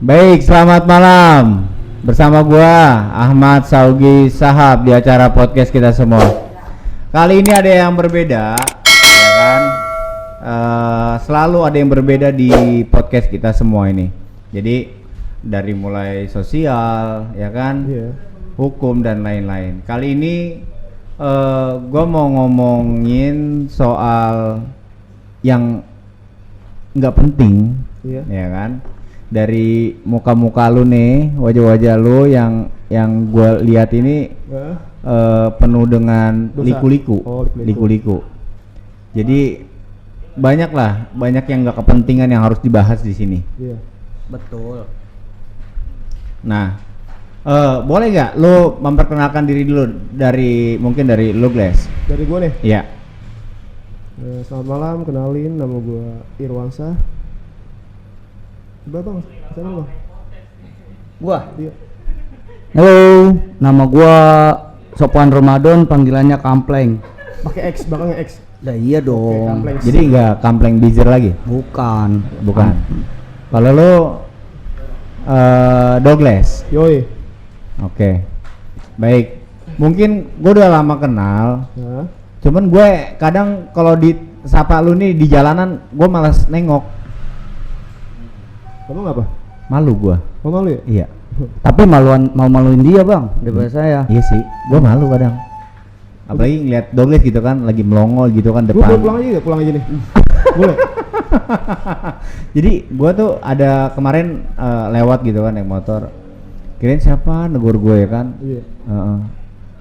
Baik, selamat malam. Bersama gua Ahmad Saugi Sahab di acara podcast kita semua. Kali ini ada yang berbeda, ya kan? Selalu ada yang berbeda di podcast kita semua ini. Jadi dari mulai sosial, ya kan? Hukum dan lain-lain. Kali ini gua mau ngomongin soal yang nggak penting, ya kan? Dari muka-muka lu nih, wajah-wajah lu yang gue lihat ini penuh dengan liku-liku. Liku-liku. Jadi banyak yang nggak kepentingan yang harus dibahas di sini. Iya. Betul. Nah, boleh nggak lu memperkenalkan diri dulu mungkin dari lu, Gles? Dari gue nih. Iya. Selamat malam, kenalin nama gue Irwansyah. Bang, sana bang. Gua. Iya. Halo, nama gua Sopwan Ramadan, panggilannya Kampleng. Pakai X, belakangnya X. Lah iya dong. Kampleng. Jadi nggak Kampleng Bizer lagi? Bukan. Kalau lu Douglas. Yoi. Oke. Baik. Mungkin gue udah lama kenal. Nah. Cuman gue kadang kalau disapa lu nih di jalanan, gue malas nengok. Kamu ngapa? Malu gue. Oh malu ya? Iya. Tapi mau maluin dia, Bang, daripada saya. Iya sih. Gue malu kadang. Apalagi ngeliat Douglas gitu kan, lagi melongo gitu kan depan. Gue pulang aja nih. Boleh? Jadi gue tuh ada kemarin lewat gitu kan naik motor. Kirain siapa negur gue ya kan? Iya.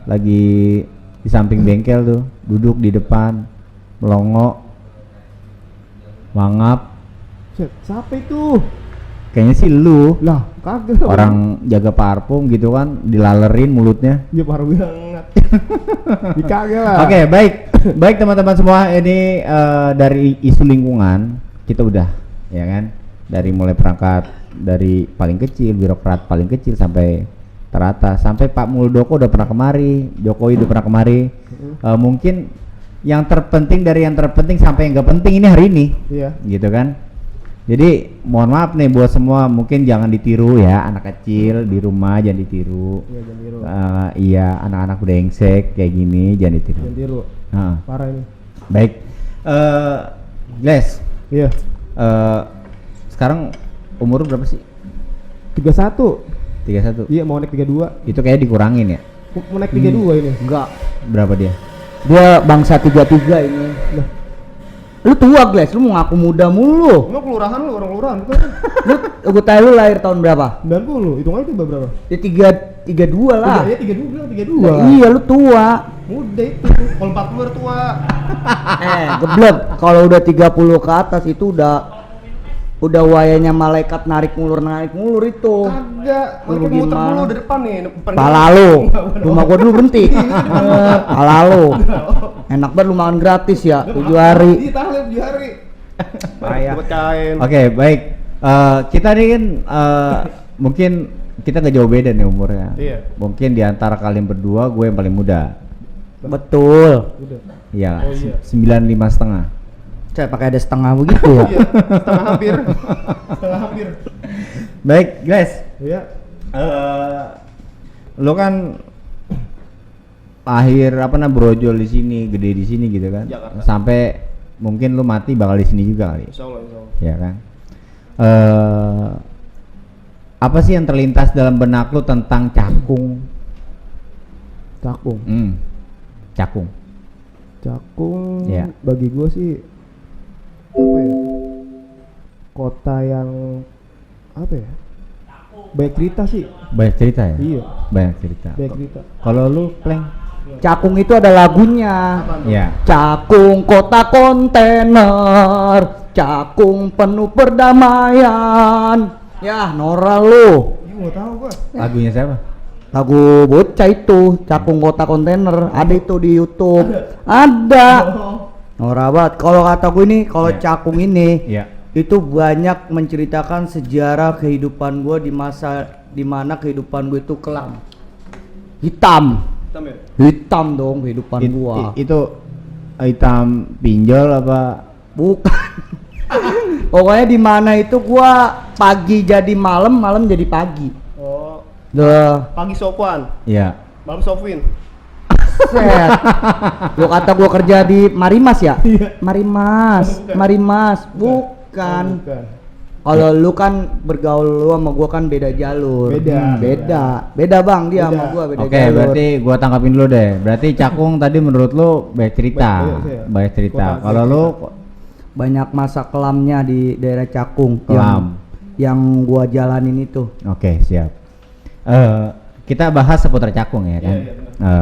Lagi di samping bengkel tuh, duduk di depan, melongo, mangap. Siapa itu? Kayaknya sih lu. Lah, kagak. Orang jaga parfum gitu kan, dilalerin mulutnya. Iya parah banget. Dikagak lah. Oke, baik. Baik teman-teman semua, ini dari isu lingkungan kita udah, ya kan? Dari mulai perangkat dari paling kecil, birokrat paling kecil sampai teratas, sampai Pak Muldoko udah pernah kemari, Jokowi udah pernah kemari. Mungkin yang terpenting dari yang terpenting sampai yang nggak penting ini hari ini. Iya. Gitu kan? Jadi mohon maaf nih buat semua, mungkin jangan ditiru ya, anak kecil di rumah jangan ditiru. Iya, jangan tiru. Iya, anak-anak brengsek kayak gini jangan ditiru. Jangan tiru. Parah ini. Baik, Gles. Iya. Sekarang umur berapa sih? 31. 31. Iya, mau naik 32. Itu kayak dikurangin ya? Mau naik 32 ini. Enggak. Berapa dia? Dia bangsa 33 ini. Lah, Lu tua, Gles, lu mau ngaku muda mulu. lu kelurahan lu, orang kelurahan bukan? Gua tanya lu lahir tahun berapa? 90, hitung aja tuh berapa? Ya 32 lah. Iya, 32 bilang 32. Lah, iya, lu tua. Muda itu. Kalau 40 udah tua. Geblek, kalau udah 30 ke atas itu udah wayanya malaikat narik mulur itu. Kagak, Lu lagi muter gimana? dulu di depan nih. Pala lu, rumah gua dulu berhenti. Pala lu. Enak banget lu makan gratis ya, 7 hari. Iya, tahlil 7 hari. Payah. Pecahin. Oke, baik. Kita nih kan mungkin kita nggak jauh beda nih umurnya. Iya. Mungkin di antara kalian berdua gue yang paling muda. Betul. Udah. Iya, Oh, iya. 95,5. Saya pakai ada setengah begitu ya. Iya, setengah hampir. Setengah hampir. Baik, guys. Iya. Lo kan lahir brojol di sini, gede di sini gitu kan. Jakarta. Sampai mungkin lo mati bakal di sini juga kali. Insyaallah, insyaallah. Ya kan. Apa sih yang terlintas dalam benak lo tentang cakung? Cakung. Cakung. Cakung. Iya. Bagi gua sih apa ya? Kota yang apa ya? Banyak cerita sih. Banyak cerita ya? Iya. Banyak cerita. Banyak cerita. Kalau lu, Pleng? Cakung itu ada lagunya. Ya. Cakung kota kontainer, Cakung penuh perdamaian. Ya, Nora lu. Iya, enggak tahu gua. Lagunya siapa? Lagu bocah itu, Cakung kota kontainer, ada itu di YouTube. Ada. Nora banget. Kalau kata gue ini, kalau Ya. Cakung ini Iya. itu banyak menceritakan sejarah kehidupan gue di masa dimana kehidupan gue itu kelam, hitam dong kehidupan gua. Itu hitam pinjol apa? Bukan. Pokoknya di mana itu gua pagi jadi malam, malam jadi pagi. Oh, Duh, pagi Sopwan, Iya. malam Sofwin. set. Lu kata gua kerja di Marimas ya? Iya. Marimas, Bukan. Marimas, bukan. Oh, bukan. Kalau lu kan bergaul lu sama gua kan beda jalur. Beda. Beda Bang, dia sama Beda. gua beda Oke, jalur. berarti gua tangkapin dulu deh. Berarti Cakung tadi menurut lu banyak cerita. Iya. Banyak cerita. Kota, Kalau iya. lu Banyak masa kelamnya di daerah Cakung Kelam. yang gua jalanin itu. Oke, siap. Kita bahas seputar Cakung ya kan. Iya,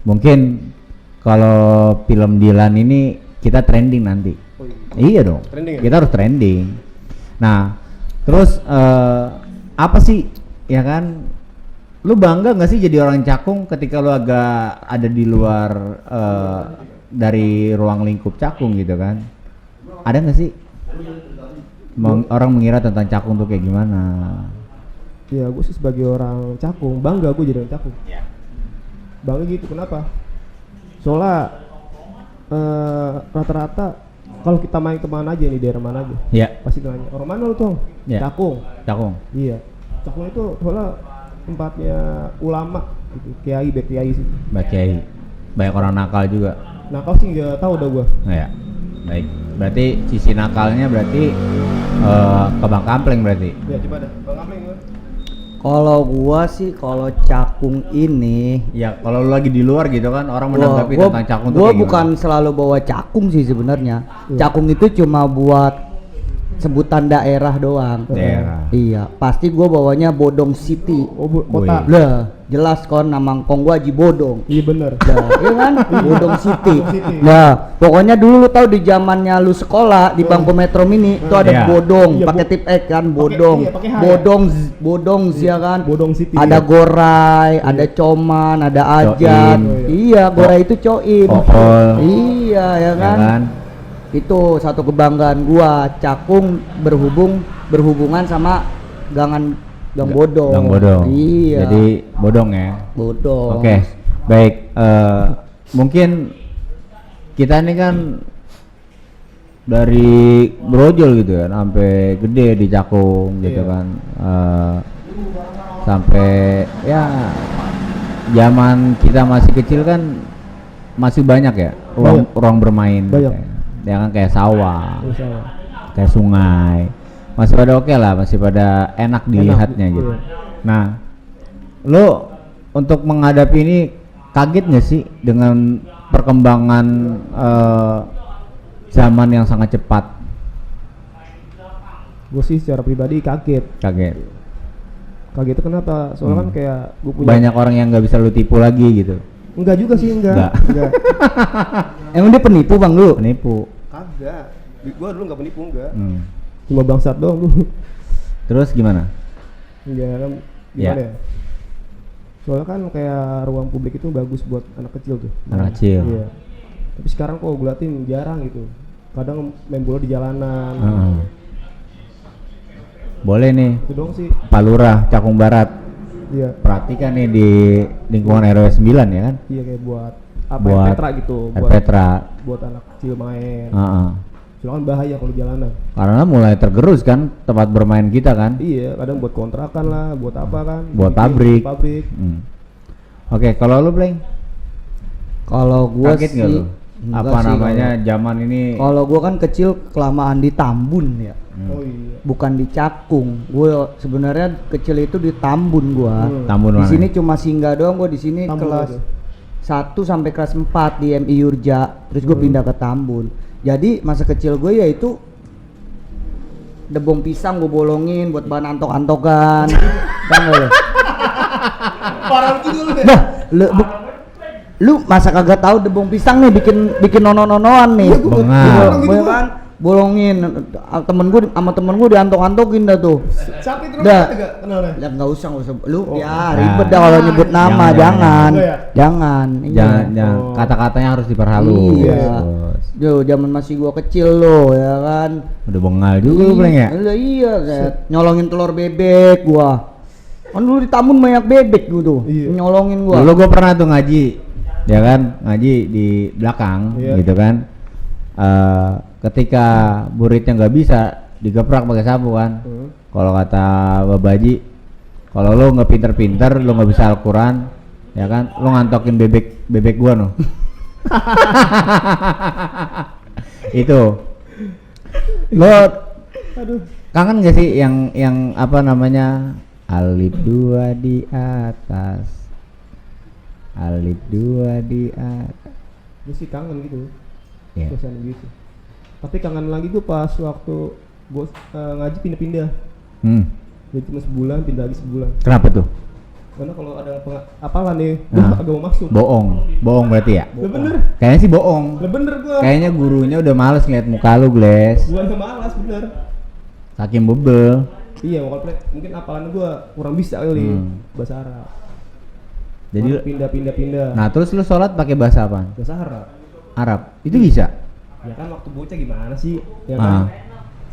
Mungkin kalau film Dilan ini kita trending nanti. Oh, iya. Iya dong. Trending ya? Kita harus trending. Nah, terus apa sih ya kan? Lu bangga nggak sih jadi orang Cakung ketika lu agak ada di luar dari ruang lingkup Cakung gitu kan? Ada nggak sih orang mengira tentang Cakung tuh kayak gimana? Ya gue sih sebagai orang Cakung bangga gue jadi orang Cakung. Bangga gitu, kenapa? Soalnya rata-rata kalau kita main kemana aja nih, daerah mana aja, Ya, pasti nanya orang mana lu Tong? Ya. Cakung. Cakung. Iya, Cakung itu soalnya tempatnya ulama gitu, kiai, baik kiai sih. Mbak Kiai. Banyak orang nakal juga. Nah kau sih nggak tahu dah gua. Nah, ya. Baik. Berarti sisi nakalnya berarti ke Bang Kampleng berarti. Ya coba dah, Bang Ameng gua. Kalau gua sih kalau Cakung ini Ya, kalau lu lagi di luar gitu kan orang menanggapi tentang Cakung tuh gua kayak bukan gimana? selalu bawa Cakung sih sebenarnya. Iya. Cakung itu cuma buat sebutan daerah doang. Daerah. Iya, pasti gua bawanya Bodong City. Oh, kota. Wih. Lah, jelas kon nama ngkong gua Haji Bodong. Iya bener. Lah, iya kan? Bodong City. Bodong City. Nah, pokoknya dulu lu tahu di zamannya lu sekolah di bangku Metro Mini itu ada Iya. bodong, Iya, pakai tip X kan, bodong. iya, pakai H ya? Bodong ya kan. Bodong City. Ada Iya. gorai, ada coman, ada ajat. Coim. Iya, gorai itu coim. Ohol. Iya, ya Ya kan? kan? Itu satu kebanggaan gua, Cakung berhubungan sama Gang Bodong. Gang Bodong. Iya. Jadi bodong ya. Bodong. Oke. Baik, mungkin kita ini kan dari brojol gitu kan sampai gede di Cakung gitu Iya. kan. Sampai ya zaman kita masih kecil kan masih banyak ya ruang bermain. Banyak. Ya kan kayak sawah, Insya Allah. kayak sungai, masih pada oke lah, masih pada enak dilihatnya gitu. iya. Nah, lo untuk menghadapi ini kaget nggak sih dengan perkembangan zaman yang sangat cepat? Gue sih secara pribadi kaget. Kaget. Kaget itu kenapa? Soalnya kan kayak gue punya. Banyak orang yang nggak bisa lo tipu lagi gitu. Enggak juga sih, enggak. Enggak. Emang dia penipu Bang lu? Penipu. Kagak. Gue dulu enggak penipu, enggak. Hmm. Cuma bangsat doang dulu. Terus gimana? Iya kan, Ya. gimana ya? Soalnya kan kayak ruang publik itu bagus buat anak kecil tuh. Anak kecil. Iya. Tapi sekarang kok gue liatin jarang gitu. Kadang main bola di jalanan. Heeh. Boleh nih, Itu doang sih. Pak Lurah, Cakung Barat. Iya. Perhatikan nih di lingkungan RW 9 ya kan? Iya kayak buat apa Buat ya, Petra gitu, Air Petra. buat anak kecil main. Heeh. Soalnya kan bahaya kalau di jalanan. Karena mulai tergerus kan tempat bermain kita kan. Iya, kadang buat kontrakan lah, buat apa kan? Buat Bikin pabrik. Pabrik. Hmm. Oke, kalau lu Bleng, Kalau gua kaget sih nggak lu? enggak Apa sih namanya zaman ini? Kalau gua kan kecil kelamaan di Tambun ya. Oh iya. Bukan di Cakung. Gue sebenarnya kecil itu di Tambun gua. Tambun Di mana? sini cuma singgah doang, gua di sini Tambun kelas aja. 1 sampai kelas 4 di MI Yurja. Terus gue pindah ke Tambun. Jadi masa kecil gue yaitu debong pisang gue bolongin buat bahan antok-antokan. Kan lo? Parah gitu lu ya. Nah, lu masa kagak tahu debong pisang nih bikin nono-nonoan nih. Bengal. Gue kan bolongin temen gue sama temen gue diantok-antokin dah tuh. Siapa itu Dah. namanya enggak kenal ya? Ya nggak usah lu Oh. ya ribet dah Nah, kalau nyebut nama jangan. jangan Enggak ya? jangan iya. Jangan Oh. kata-katanya harus diperhalus. Iya. Bos. Yo zaman masih gua kecil lo ya kan. Udah bengal juga lu Bleng ya? Iya kayak nyolongin telur bebek gua. Kan dulu di Tambun banyak bebek gua tuh. Iya. Nyolongin gua. Dulu gua pernah tuh ngaji, ya kan, ngaji di belakang, Iya. gitu kan. Ketika muridnya nggak bisa, digeprak pakai sapu kan. Kalau kata Babaji, kalau lu nggak pinter-pinter, lu nggak bisa Al-Quran, ya kan? Lu ngantokin bebek gua no. Itu. Lo kangen gak sih yang apa namanya? Alif 2 di atas. Alif 2 di atas. Gue sih kangen gitu. Iya. Suasana gitu. Tapi kangen lagi gue pas waktu gue ngaji pindah-pindah. Jadi cuma sebulan, pindah lagi sebulan. Kenapa tuh? Karena kalau ada apalan nih, gue agak mau masuk. Bohong berarti ya? Lah bener. Kayaknya sih bohong. Lah bener gue. Kayaknya gurunya udah males ngeliat muka lu, Gles. Gue udah malas bener. Saking bebel. Iya, mungkin apalan gue kurang bisa kali bahasa Arab. Jadi pindah. nah terus lu sholat pakai bahasa apa? Bahasa Arab. Arab. Itu bisa? Ya kan waktu bocah gimana sih? Ya kan?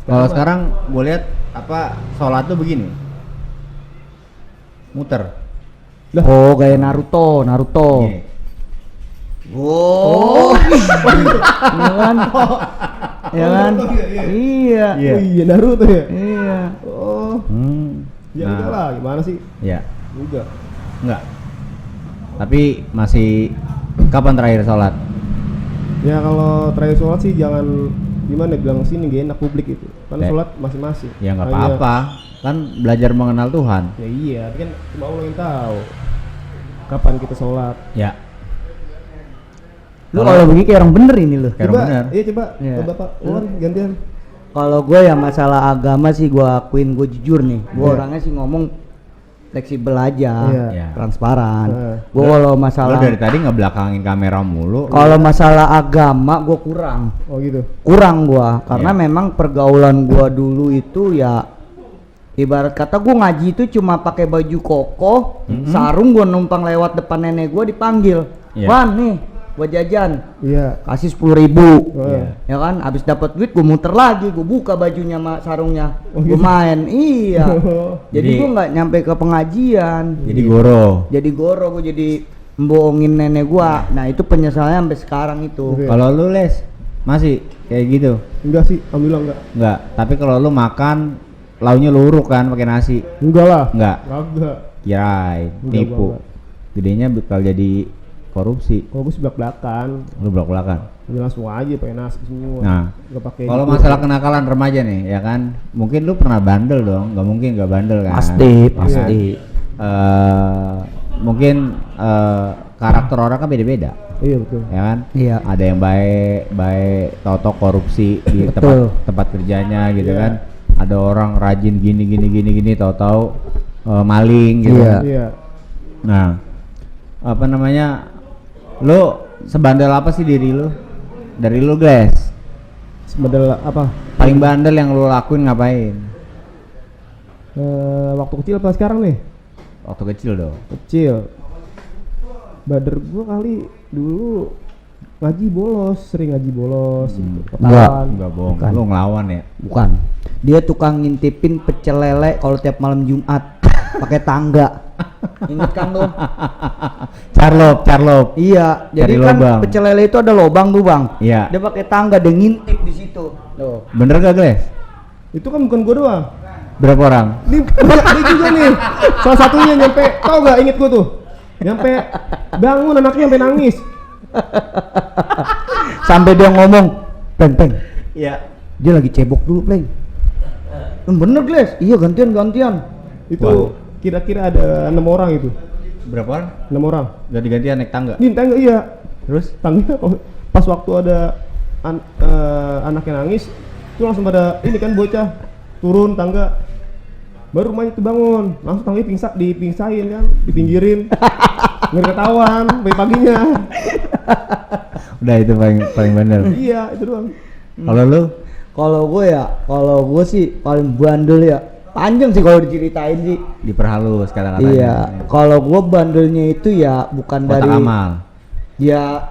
Kalau sekarang gue lihat apa sholat tuh begini. Muter. Oh, kayak Naruto. Gini. Oh. Iya kan? Ya kan? Iya. Oh iya Naruto ya? Iya. Oh. Ya udah lah, gimana sih? Ya. Enggak. Tapi masih kapan terakhir sholat? Ya kalau terakhir sholat sih jangan gimana bilang sini gak enak publik itu. Kan sholat masing-masing. Ya nggak apa-apa. Kan belajar mengenal Tuhan. Ya iya, tapi kan cuma Allah yang tahu kapan kita sholat. Ya. Lu kalau begini kayak orang bener ini lu. Kayak orang bener. Iya coba. Iya. Bapak Ulan gantian. Kalau gue ya masalah agama sih gue akuin, gue jujur nih. Gue orangnya sih ngomong fleksibel aja, Iya. transparan. Heeh. Gue kalau masalah Lo dari tadi ngebelakangin kamera mulu. kalau masalah agama gue kurang Oh gitu. gue karena Iya. memang pergaulan gue dulu itu ya ibarat kata gue ngaji itu cuma pakai baju koko, sarung, gue numpang lewat depan nenek gue dipanggil, Iya. Wan nih buat jajan, Iya. kasih 10.000, Iya. ya kan, habis dapat duit gue muter lagi, gue buka bajunya sama sarungnya, Oh, gue gitu? main, iya, jadi Jadi- gue nggak nyampe ke pengajian, Jadi goro. jadi goro, gue jadi membohongin nenek gue, nah itu penyesalannya sampai sekarang itu. Oke. Kalau lu Les masih kayak gitu? Enggak sih, alhamdulillah enggak. Enggak. Tapi kalau lu makan launya luruk kan pakai nasi? Enggak lah. Enggak. Enggak. Kirain Enggak, tipu. enggak. Gedenya bakal jadi korupsi. Kalau gue belak-belakan, Lu belak-belakan. udah langsung aja pakai nasi semua. Nah, Enggak pakai. kalau gitu. masalah kenakalan remaja nih, ya kan? Mungkin lu pernah bandel dong? Nggak mungkin nggak bandel kan? Pasti. Mungkin karakter orang kan beda-beda, Iya betul. ya kan? Iya. Ada yang baik, tahu-tahu korupsi di Betul. tempat kerjanya gitu Iya. kan? Ada orang rajin gini, tahu-tahu maling gitu. Iya. kan? Iya. Nah, apa namanya? Lu sebandel apa sih diri lu? Dari lu, Gles? Sebandel apa? Paling bandel yang lu lakuin ngapain? Waktu kecil apa sekarang nih? Waktu kecil dong. Kecil. Bader gua kali dulu ngaji bolos, sering ngaji bolos. Gitu. Ketahuan. Enggak bohong. Bukan. Lu ngelawan ya? Bukan. Dia tukang ngintipin pecel lele kalau tiap malam Jumat pakai tangga. Ingat kan lo? Carlop. Iya, Cari jadi kan lubang. pecel lele itu ada lubang tuh, Bang. Iya. Dia pakai tangga, dia ngintip di situ. Tuh. Bener gak, Gles? Itu kan bukan gua doang. Berapa orang? Dia juga nih. Salah satunya nyampe, tau gak inget gua tuh. Nyampe bangun anaknya sampai nangis. Sampai dia ngomong, "Peng." Iya. Dia lagi cebok dulu, Pleng. Bener, Gles. Iya, gantian. Itu Wah. kira-kira ada 6 orang itu. Berapa orang? 6 orang. Ganti-gantian naik tangga. Ini tangga iya. Terus? Tangga pas waktu ada anaknya nangis, itu langsung pada ini kan bocah turun tangga. Baru rumahnya itu bangun, langsung tangganya dipingsain kan, dipinggirin. Ngeri ketahuan pagi-paginya. Udah itu paling bener. Iya, itu doang. Kalau lu? Kalau gue sih paling bandel ya. Panjang sih kalau diceritain sih. Diperhalus kata-katanya. Iya, kalau gue bandelnya itu ya bukan Kotak dari amal. ya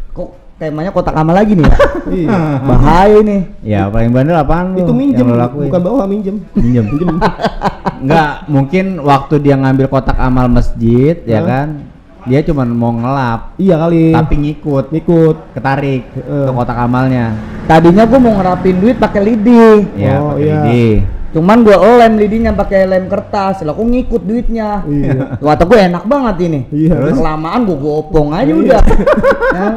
kok temanya kotak amal lagi nih ya. Iya. Bahaya nih. Ya paling bandel apaan lu? Itu minjem, yang lu lakuin? bukan bawa minjem. Minjem. Enggak, mungkin waktu dia ngambil kotak amal masjid, ya Hah? kan? Dia cuma mau ngelap, Iya kali. tapi ngikut, Heeh. ketarik ke kotak amalnya. Tadinya gue mau ngerapin duit pakai lidi. Ya, Oh, pakai iya. lidi. Cuman gua lem lidinya pakai lem kertas, lah aku ngikut duitnya. Iya. Kata gue enak banget ini. Iya. Kelamaan gua gopong aja udah. Ya kan?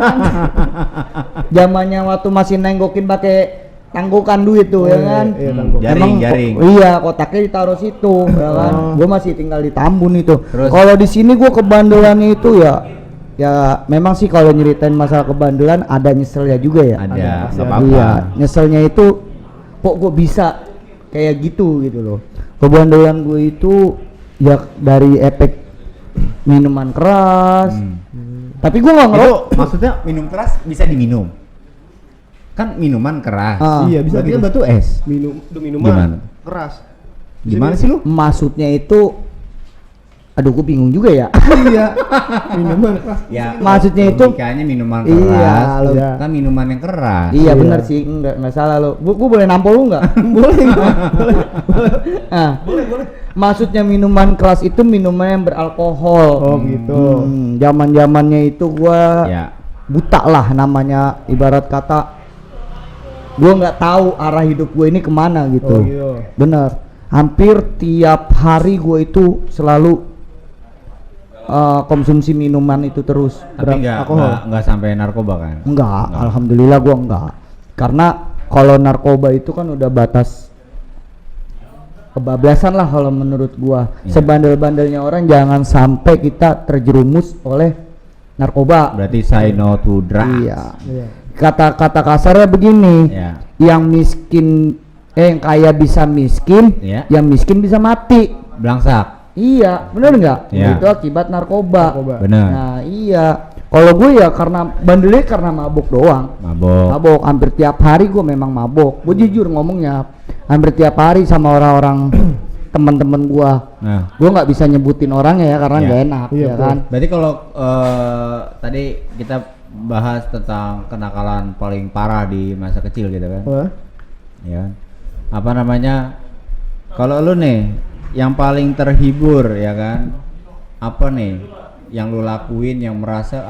Zamannya waktu masih nenggokin pakai tanggukan duit tuh ya kan. Iya, tanggukan. Jaring. Iya, kotaknya ditaruh situ ya kan. Gua masih tinggal di Tambun itu. Terus? Kalau di sini gua kebandelannya itu ya memang sih kalau nyeritain masalah kebandelan ada nyeselnya juga ya. Ada, pasti nggak ada. apa-apa. Iya, nyeselnya itu kok gue bisa kayak gitu loh. Kebandelan gue itu ya dari efek minuman keras. Tapi gue nggak Itu ngerokok. maksudnya minum keras bisa diminum. Kan minuman keras. Iya, bisa Berarti gitu. kan batu es. Minuman Gimana? keras. Gimana sih lu? Maksudnya itu, aduh gue bingung juga ya. Iya. Minuman keras. Ya, Maksudnya itu- logikanya minuman Iya, keras. lo- Iya. Kan minuman yang keras. Iya bener sih, nggak salah lo. Gue boleh nampol lu nggak? Boleh. Nah, maksudnya minuman keras itu minuman yang beralkohol. Oh gitu. Zaman-zamannya itu gua Ya. buta lah namanya, ibarat kata gua nggak tahu arah hidup gue ini kemana gitu. Oh gitu. Bener, hampir tiap hari gue itu selalu konsumsi minuman itu terus. Tapi nggak sampai narkoba kan? Enggak, alhamdulillah gua enggak. Karena kalau narkoba itu kan udah batas kebablasan lah kalau menurut gua. Iya. Sebandel-bandelnya orang jangan sampai kita terjerumus oleh narkoba. Berarti say no to drugs. Iya. Iya. Kata-kata kasarnya begini. Ya. Yang miskin yang kaya bisa miskin, Iya. yang miskin bisa mati. Belangsak. Iya, bener nggak? Iya. Itu akibat narkoba. Benar. Nah, iya. Kalau gue ya karena bandelnya karena mabuk doang. Mabok. Mabok hampir tiap hari gue memang mabok. Gue jujur ngomongnya, hampir tiap hari sama orang-orang teman-teman gue. Nah, Gue nggak bisa nyebutin orangnya ya karena Iya. nggak enak, Iya, ya betul. kan. berarti kalau tadi kita bahas tentang kenakalan paling parah di masa kecil gitu kan? Wah. Ya kan? Apa namanya? Kalau lu nih yang paling terhibur ya kan? Apa nih yang lu lakuin yang merasa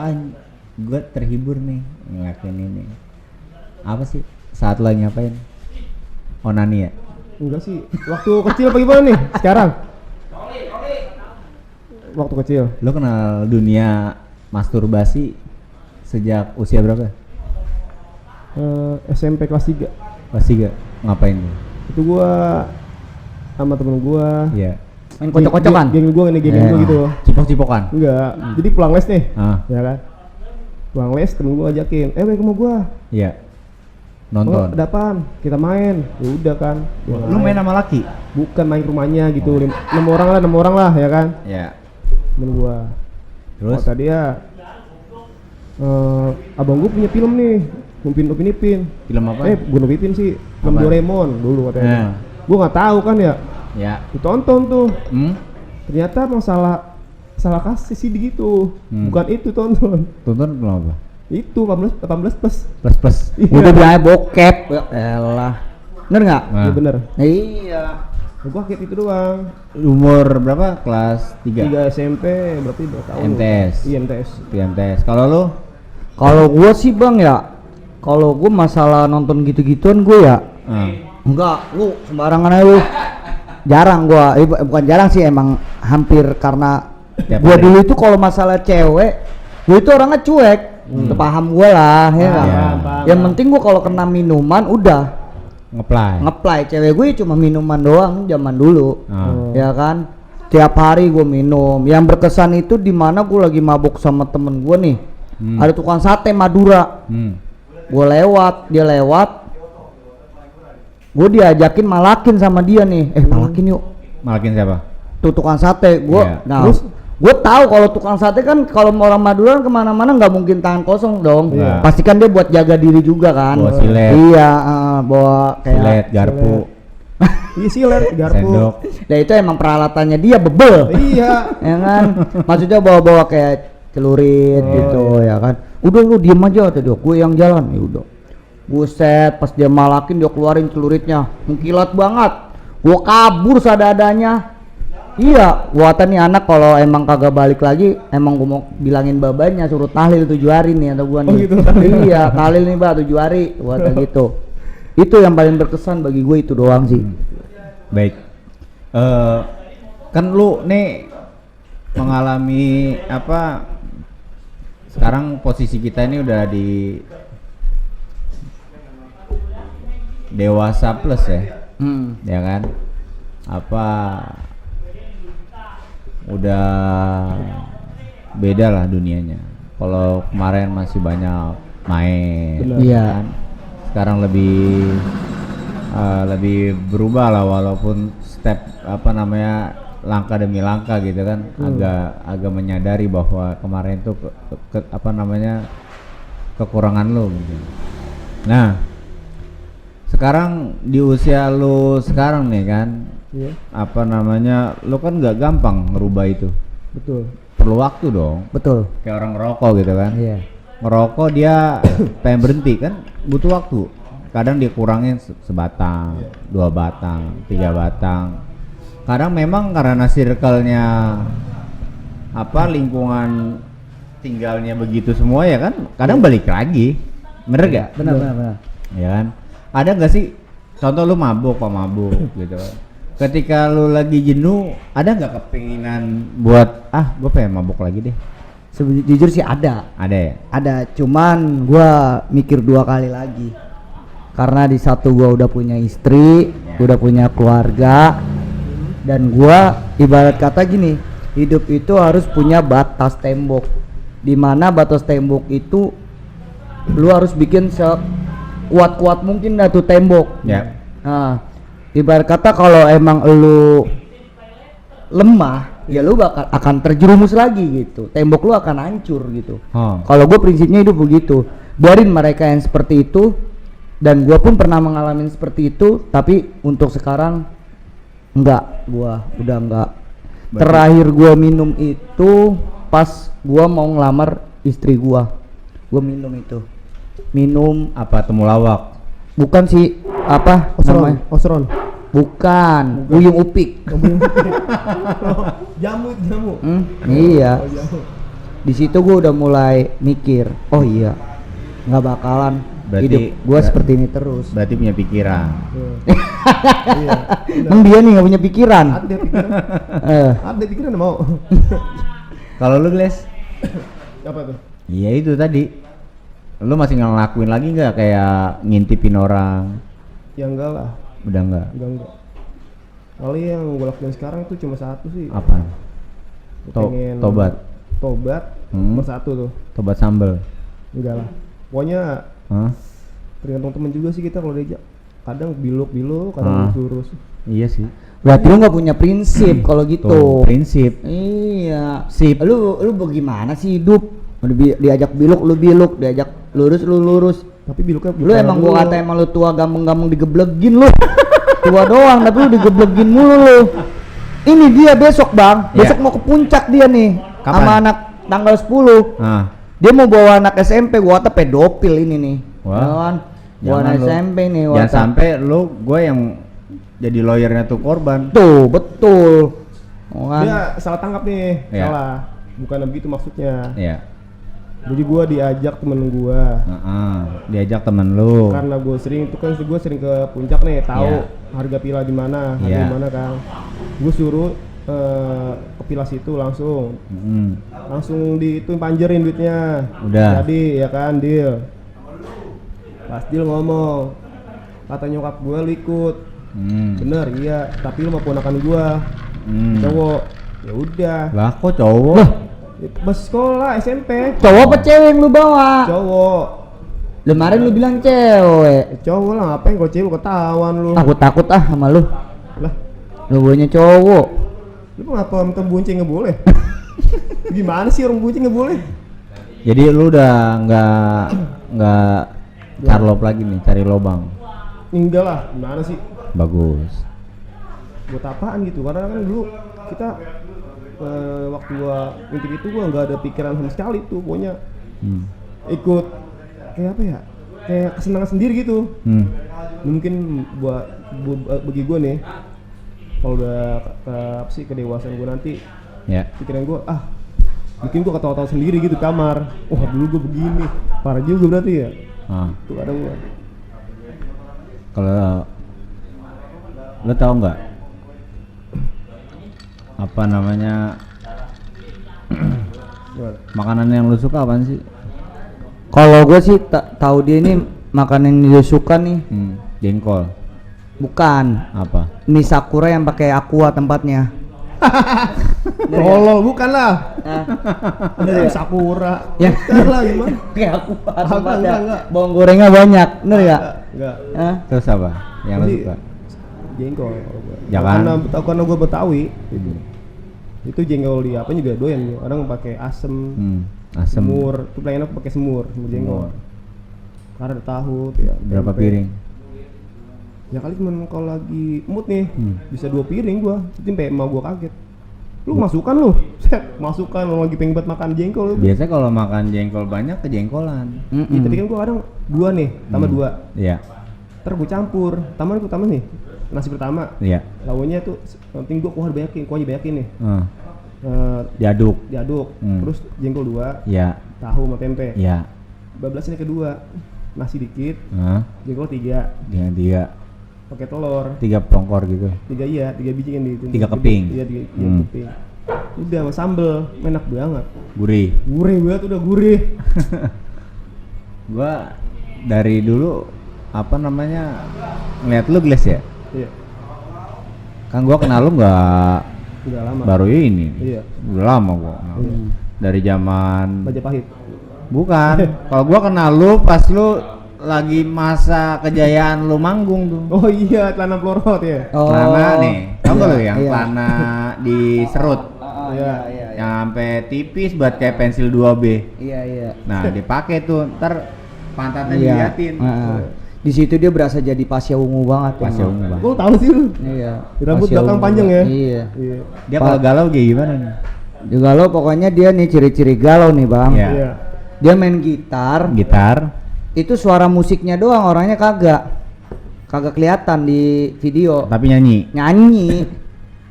gue terhibur nih ngelakuin ini? Apa sih saat lo ngapain? Onani ya? Enggak sih. Waktu kecil apa gimana nih? Sekarang? Waktu kecil. Lo kenal dunia masturbasi sejak usia berapa? SMP kelas 3. Pasti gak? Ngapain lu? Itu gua sama temen gua. Iya. Main kocok-kocokan. Geng gua ini, geng gua gitu. Cipok-cipokan. Enggak. Jadi pulang les nih. Ah, Ya kan? Pulang les temen gua ajakin, main ke rumah gua. iya. Oh, Nonton. ada apaan? Kita main. Ya udah kan. Gua Lu main sama laki? Bukan main ke rumahnya gitu. 6 orang lah ya kan. Iya. Temen gua. Terus? Kata dia, abang gua punya film nih. Upin Ipin. Film apa? Bukan Upin Ipin sih. Film Apa? Doraemon dulu katanya. Eh. Gua nggak tahu kan ya. Ya. Ditonton tuh. Hmm? Ternyata emang salah kasih CD gitu. Hmm. Bukan itu tonton. Tonton film apa? Itu 18 plus. Plus. Iya. Udah bilangnya bokep. Ya elah. Bener nggak? Nah, Iya bener. Iya. Gua kaget itu doang. umur berapa? Kelas 3? 3 SMP berarti 2 tahun. MTS. Iya MTS. PMTS. Kalau lu? Kalau gua sih bang ya, kalau gua masalah nonton gitu-gituan gua ya enggak, lu sembarangan aja lu. Jarang gua, bukan jarang sih, emang hampir karena Tiap gua hari. dulu itu kalau masalah cewek, gua itu orangnya cuek. Paham gua lah, ya kan. Iya. Yang penting gua kalau kena minuman udah Ngeplay. ngeplay. Cewek gue cuma minuman doang zaman dulu. Ah. Ya kan? Tiap hari gue minum. Yang berkesan itu di mana gue lagi mabuk sama temen gue nih. Ada tukang sate Madura. Gue lewat, dia lewat. Gue diajakin malakin sama dia nih. Malakin yuk. Malakin siapa? Tuh tukang sate. Gue, Iya. nah, Terus? gue tahu kalau tukang sate kan kalau orang Madura kemana-mana nggak mungkin tangan kosong dong. Iya. Pastikan dia buat jaga diri juga kan. Bawa silet. Iya, bawa kayak. Silet, garpu, Iya silet, garpu. sendok. Nah itu emang peralatannya dia bebel. Iya. Ya kan, maksudnya bawa-bawa kayak celurit gitu ya kan. Udah lu diem aja tadi, gue yang jalan. Ya udah, buset, pas dia malakin dia keluarin celuritnya, mengkilat banget. Gue kabur sadadanya. Iya, buatan nih anak kalau emang kagak balik lagi, emang gue mau bilangin babanya suruh tahlil 7 hari nih atau gua nih. Oh gitu. Iya, tahlil nih mbak 7 hari, buatan gitu. Itu yang paling berkesan bagi gue itu doang sih. Baik. Kan lu nih mengalami apa? Sekarang posisi kita ini udah di dewasa plus ya. Ya kan? Apa udah beda lah dunianya. Kalau kemarin masih banyak main, Benar. Iya. kan? Sekarang lebih berubah lah, walaupun step apa namanya langkah demi langkah gitu kan, agak menyadari bahwa kemarin tuh apa namanya kekurangan lo gitu. Nah, sekarang di usia lo sekarang nih kan, Iya, apa namanya, lo kan nggak gampang ngerubah itu, betul. perlu waktu dong, Betul. kayak orang ngerokok gitu kan. Iya. Ngerokok dia pengen berhenti kan butuh waktu, kadang dia kurangin sebatang, 2 batang, 3 batang. Kadang memang karena circle-nya apa, lingkungan tinggalnya begitu semua ya kan, kadang balik lagi, bener gak? Benar. Ya kan, ada gak sih contoh lu mabuk gitu kan, ketika lu lagi jenuh ada nggak kepinginan buat gue pengen mabuk lagi deh? Jujur sih ada. Ada ya? Ada, cuman gua mikir 2 kali lagi. Karena di satu gua udah punya istri, gua udah punya keluarga, dan gua ibarat kata gini, hidup itu harus punya batas tembok. Dimana batas tembok itu lu harus bikin sekuat-kuat mungkin dah tuh tembok. Ya. Nah, ibarat kata kalau emang lu lemah, ya lu bakal akan terjerumus lagi gitu. Tembok lu akan hancur gitu. Kalau gue prinsipnya hidup begitu. Biarin mereka yang seperti itu, dan gue pun pernah mengalami seperti itu, tapi untuk sekarang enggak, gua udah enggak. Berarti- Terakhir gua minum itu pas gua mau ngelamar istri gua minum itu. Minum Apa temulawak? bukan sih apa namanya? Osron. Bukan, Buyung Upik. Jamu. Iya. Oh, jamu. Di situ gua udah mulai mikir, oh iya, nggak bakalan Berarti hidup gua nggak- seperti ini terus. Berarti punya pikiran. Iya. Emang dia nih nggak punya pikiran. Ada pikiran. Eh, Ada pikiran mau. Kalau lu Gles? Apa tuh? Iya itu tadi. Lu masih ngelakuin lagi nggak kayak ngintipin orang? Ya enggak lah. Udah nggak? Enggak. Kali yang gue lakuin sekarang tuh cuma satu sih. Apa? Gua pengen Tobat. Tobat. Hmm. Cuma satu tuh. Tobat sambel. Enggak lah. Pokoknya Hah? tergantung temen juga sih kita kalau diajak. Kadang biluk, Ah. kadang lurus. Iya sih. berarti lu nggak punya prinsip kalau gitu. Tuh, prinsip. Iya. Sip. Lu bagaimana sih hidup? Diajak biluk lu biluk, diajak lurus lu lurus. Tapi biluknya Lu emang gua kata emang lu tua gampang-gampang digeblegin lu. Tua doang tapi lu digeblegin mulu lu. Ini dia besok, Bang. Iya. Besok mau ke puncak dia nih. Kapan? Sama anak tanggal 10. Ah, Dia mau bawa anak SMP, gua kata pedofil ini nih. Wah. Ya kan? Bawa jangan anak lu- SMP nih, gua Jangan kata. sampai lu gue yang jadi lawyernya tuh korban. Tuh, betul. Oh, kan? dia salah tangkap nih. Iya. Salah. Bukan begitu maksudnya. Iya. Jadi gua diajak temen gua. Diajak temen lu. Karena gue sering itu kan gue sering ke puncak nih, tahu Iya. harga pila di mana, harga Iya. di mana kan. Gue suruh ke pila situ langsung dihitung panjerin duitnya. Udah. Jadi ya kan deal. Pas deal ngomong, kata nyokap gue lu ikut. Bener iya, tapi lu mau ponakan gue, cowok. Ya udah. Lah kok cowok? Bus sekolah SMP. Cowok apa cewek yang lu bawa? Cowok. Kemarin lu bilang cewek. Cowok lah, ngapain kalau cewek ketahuan lu. Aku takut sama lu. Lah, Lu bawanya cowok. lu ngapa minta bunceng nggak boleh? Gimana sih orang bunceng nggak boleh? Jadi lu udah nggak carlop lagi nih, cari lobang. Enggak lah, gimana sih? Bagus. Buat apaan gitu? Karena kan dulu kita waktu gua intik itu gua nggak ada pikiran sama sekali tuh, pokoknya ikut kayak apa ya? Kayak kesenangan sendiri gitu. Mungkin bagi gua nih, kalau udah apa sih kedewasaan gua nanti, Ya. pikiran gua bikin gua ketawa-tawa sendiri gitu kamar. Wah dulu gua begini, parah juga berarti ya. Tuh kadang gua. Kalau lu tahu nggak apa namanya Gimana? makanan yang lu suka apaan sih? Kalau gue sih tahu dia ini makanan yang dia suka nih. Jengkol. Bukan. Apa? Mie Sakura yang pakai aqua tempatnya. Tolol, bukan lah. Bener ya? Sakura. Ya. Bukan lah gimana? Pakai aqua Enggak, tempatnya. enggak. Bawang gorengnya banyak, bener ya? Enggak. Hah? Terus apa yang lu Jadi, suka? Jengkol. Jangan. Karena gue Betawi. Itu jengkol di apa juga doyan ya. Orang pakai asem, Asem. semur. Itu paling enak pakai semur jengkol. Karena ada tahu tuh ya. Berapa tempe. piring? Ya kali cuman kalau lagi mood nih bisa 2 piring gua. Itu sampai emak gua kaget. Lu masukkan lu. Set, masukkan lu lagi pengen buat makan jengkol lu. Biasanya kalau makan jengkol banyak kejengkolan. Ya, tadi kan gua kadang 2 nih, tambah 2. Iya. Ntar gua campur. Tambah nih. Nasi pertama. Iya. Lawannya tuh penting gua kuah banyakin nih. Diaduk. Diaduk. Terus jengkol 2, Iya. tahu sama tempe. Iya. Bablas ini kedua. Nasi dikit, jengkol 3, Dengan 3 pakai telur. 3 pongkor gitu. 3 biji kan di itu. 3 keping. Iya, 3 keping. Udah sama sambel, enak banget. Gurih. Gurih banget, udah gurih. Gua dari dulu apa namanya ngeliat lu Gles ya. Iya, Kan gua kenal lu nggak udah lama. baru ini. Iya. Udah lama gua kenal lu. Dari zaman Majapahit. bukan. Kalau gua kenal lu pas lu lagi masa kejayaan lu manggung tuh. Oh iya, Celana Pelorot ya. Oh. Celana nih. Tahu nggak lu yang Iya. celana diserut Iya. yang sampai tipis buat kayak pensil 2B. Iya. Nah, dipakai tuh. Ntar pantatnya Iya. diliatin. Di situ dia berasa jadi pasya ungu banget. Pasya emang. ungu banget. Gua tahu sih lu. Iya. Rambut Pasya belakang ungu panjang ya? banget. Iya. Iya. Dia kalau galau kayak gimana nih? Dia galau pokoknya dia nih ciri-ciri galau nih bang. Iya. Iya. Dia main gitar. Gitar. Itu suara musiknya doang, orangnya kagak kelihatan di video. Tapi nyanyi. Nyanyi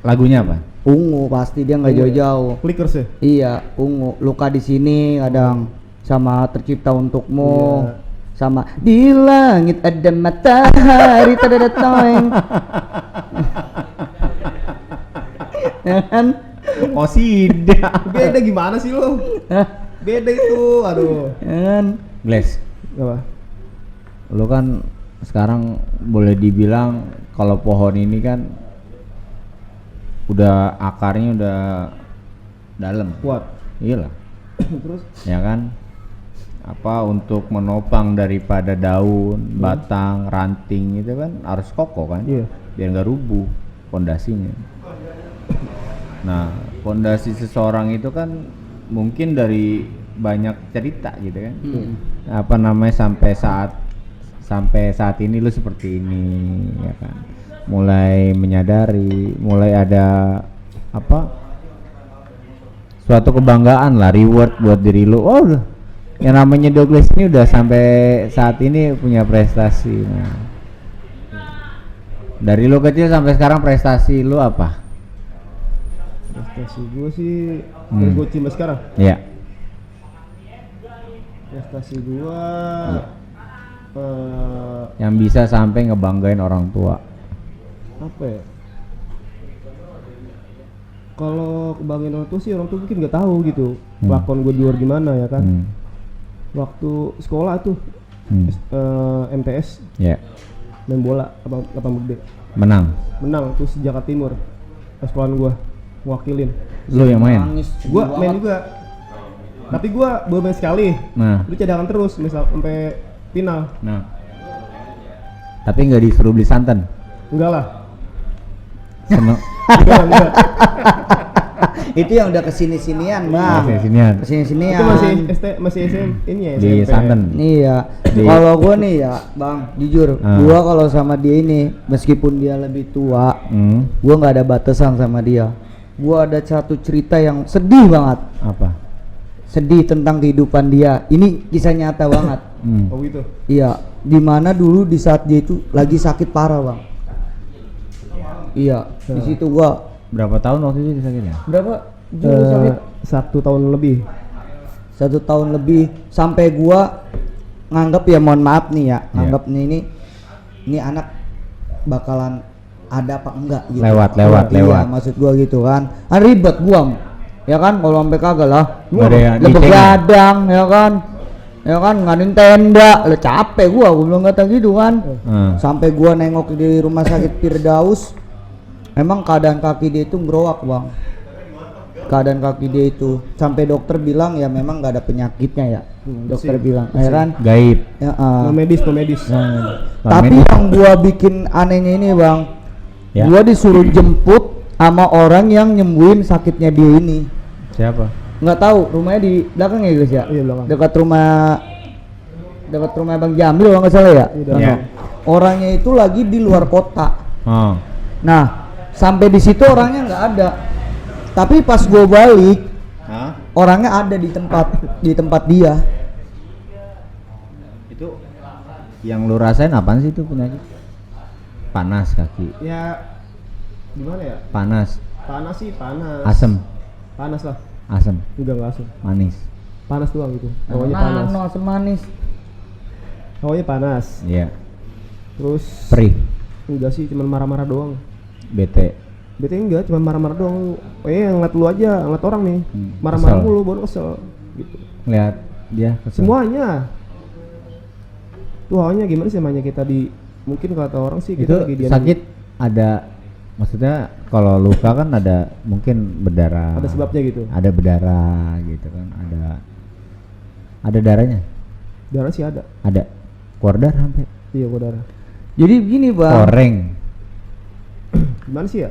Lagunya apa? ungu pasti dia nggak Ungu ya? jauh-jauh. Flickers ya. Iya, ungu. Luka di sini kadang sama tercipta untukmu. Iya. Sama di langit ada matahari tadada toeng. Ya kan? Oh sida. Beda gimana sih lu? Hah? Beda itu, aduh. Ya kan? Gles, Apa? lu kan sekarang boleh dibilang kalau pohon ini kan udah akarnya udah dalam. Kuat. Iyalah. Terus Ya kan? Apa untuk menopang daripada daun, batang, ranting itu kan harus kokoh kan? Iya. Biar nggak rubuh pondasinya. Nah, pondasi seseorang itu kan mungkin dari banyak cerita gitu kan. Apa namanya sampai saat ini lu seperti ini ya kan. Mulai menyadari, mulai ada apa? Suatu kebanggaan lah, reward buat diri lu. Oh, yang namanya Douglas ini udah sampai saat ini punya prestasi. Nah, dari lu kecil sampai sekarang prestasi lu apa? prestasi gua sih dari gua cimba sekarang. Ya. Prestasi gua Yang bisa sampai ngebanggain orang tua. apa ya? Kalau kebanggaan orang tua sih orang tua mungkin nggak tahu gitu. Lakon gua di luar gimana ya kan. Waktu sekolah tuh MTS Ya. main bola lapang gede. Menang. Menang tuh Jakarta Timur. Sekolahan gua wakilin. Lu yang main. Nangis Gua sedih main banget. juga. Tapi gua baru main sekali. Nah, Lu cadangan terus misal sampai final. tapi nggak disuruh beli santan. Enggak lah. Seneng. Enggak. Itu yang udah kesini-sinian bang. Kesini-sinian. Kesini-sinian. Itu masih SM ini ya Di SMP. santan. Iya. Di- Kalau gue nih ya bang, jujur, gua kalau sama dia ini, meskipun dia lebih tua, gua nggak ada batasan sama dia. Gua ada satu cerita yang sedih banget. Apa? Sedih tentang kehidupan dia. Ini kisah nyata banget. Oh gitu. Iya, dimana dulu di saat dia itu lagi sakit parah bang. Iya, di situ gua Berapa tahun waktu itu sakitnya? berapa? Jujur sakit 1 tahun lebih. 1 tahun lebih sampai gua nganggap ya mohon maaf nih ya, nganggap nih ini anak bakalan ada apa enggak gitu. Lewat. Iya, maksud gua gitu kan. Ribet gua. Ya kan kalau sampai kagak lah. Nggak ada yang Lebih dicengin. gadang ya kan. Ya kan ngadain tenda, lah capek gua bilang kata gitu kan. Sampai gua nengok di rumah sakit Firdaus. Emang keadaan kaki dia itu ngerowak, Bang. Keadaan kaki dia itu sampai dokter bilang ya memang nggak ada penyakitnya ya. Dokter bilang, ya kan? Gaib. Ya, No medis. tapi yang gua bikin anehnya ini, Bang. Ya. Gua disuruh jemput sama orang yang nyembuhin sakitnya dia ini. Siapa? Nggak tahu, rumahnya di belakang ya guys ya? Iya, belakang. Dekat rumah Bang Jamil kalau nggak salah ya? Iya. Orangnya itu lagi di luar kota. Oh. Nah, sampai di situ orangnya nggak ada. Tapi pas gue balik, Hah? orangnya ada di tempat dia. Itu yang lu rasain apaan sih itu penyakit? Panas kaki. Ya gimana ya? Panas. Panas sih panas. Asem. Panas lah. Asem. Enggak asem. Manis. Panas doang gitu. Hawanya panas. Nah, asam manis. Hawanya panas. Iya. Terus Perih. enggak sih, cuman marah-marah doang. Bete. Bete enggak, cuma marah-marah doang. Ngeliat lu aja, ngeliat orang nih. Marah-marah kesel. mulu, baru kesel gitu. Lihat dia kesel. Semuanya. Tuh hawanya gimana sih namanya kita di mungkin kata orang sih Itu kita lagi sakit ada, maksudnya kalau luka kan ada mungkin berdarah. ada sebabnya gitu. Ada berdarah gitu kan. Ada darahnya. Darah sih ada. Ada. Keluar darah sampai. Iya, gua darah. Jadi begini, Bang. Koreng. Gimana sih ya?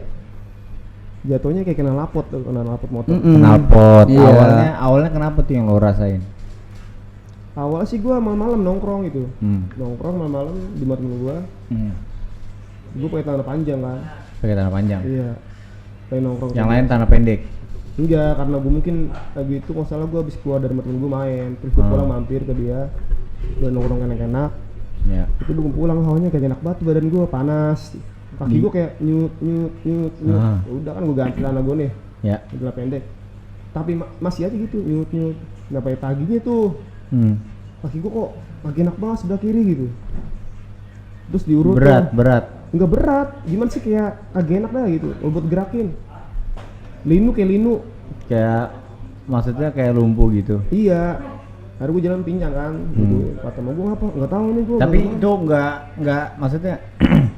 Jatuhnya kayak kena lapot motor. Knalpot. Iya. Awalnya kenapa tuh yang lo rasain? Awalnya sih gua malam-malam nongkrong gitu. Hmm. Nongkrong malam-malam di rumah temen gua. Gua pakai celana panjang kan. Pakai tanah panjang. Iya. Kayak nongkrong. Yang lain tanah pendek. Enggak, karena gua mungkin lagi itu masalah gua habis keluar dari rumah temen gua main, terus gua pulang mampir ke dia. Gua nongkrong enak-enak. Ya. Itu gua pulang hawanya kayak enak banget badan gua panas. Kaki gua kayak nyut. Ah. Udah kan gua ganti celana gua nih. Ya. Celana pendek. Tapi masih aja gitu nyut. Nah, paginya tuh kaki gua kok lagi enak banget sebelah kiri gitu. Terus diurut Berat. Enggak berat, gimana sih kayak agak enak dah gitu, buat gerakin. Linu. Kayak maksudnya kayak lumpuh gitu. Iya. Hari gua jalan pincang kan, gitu. Kata sama gua ngapa? Enggak tahu nih gua. Tapi itu enggak maksudnya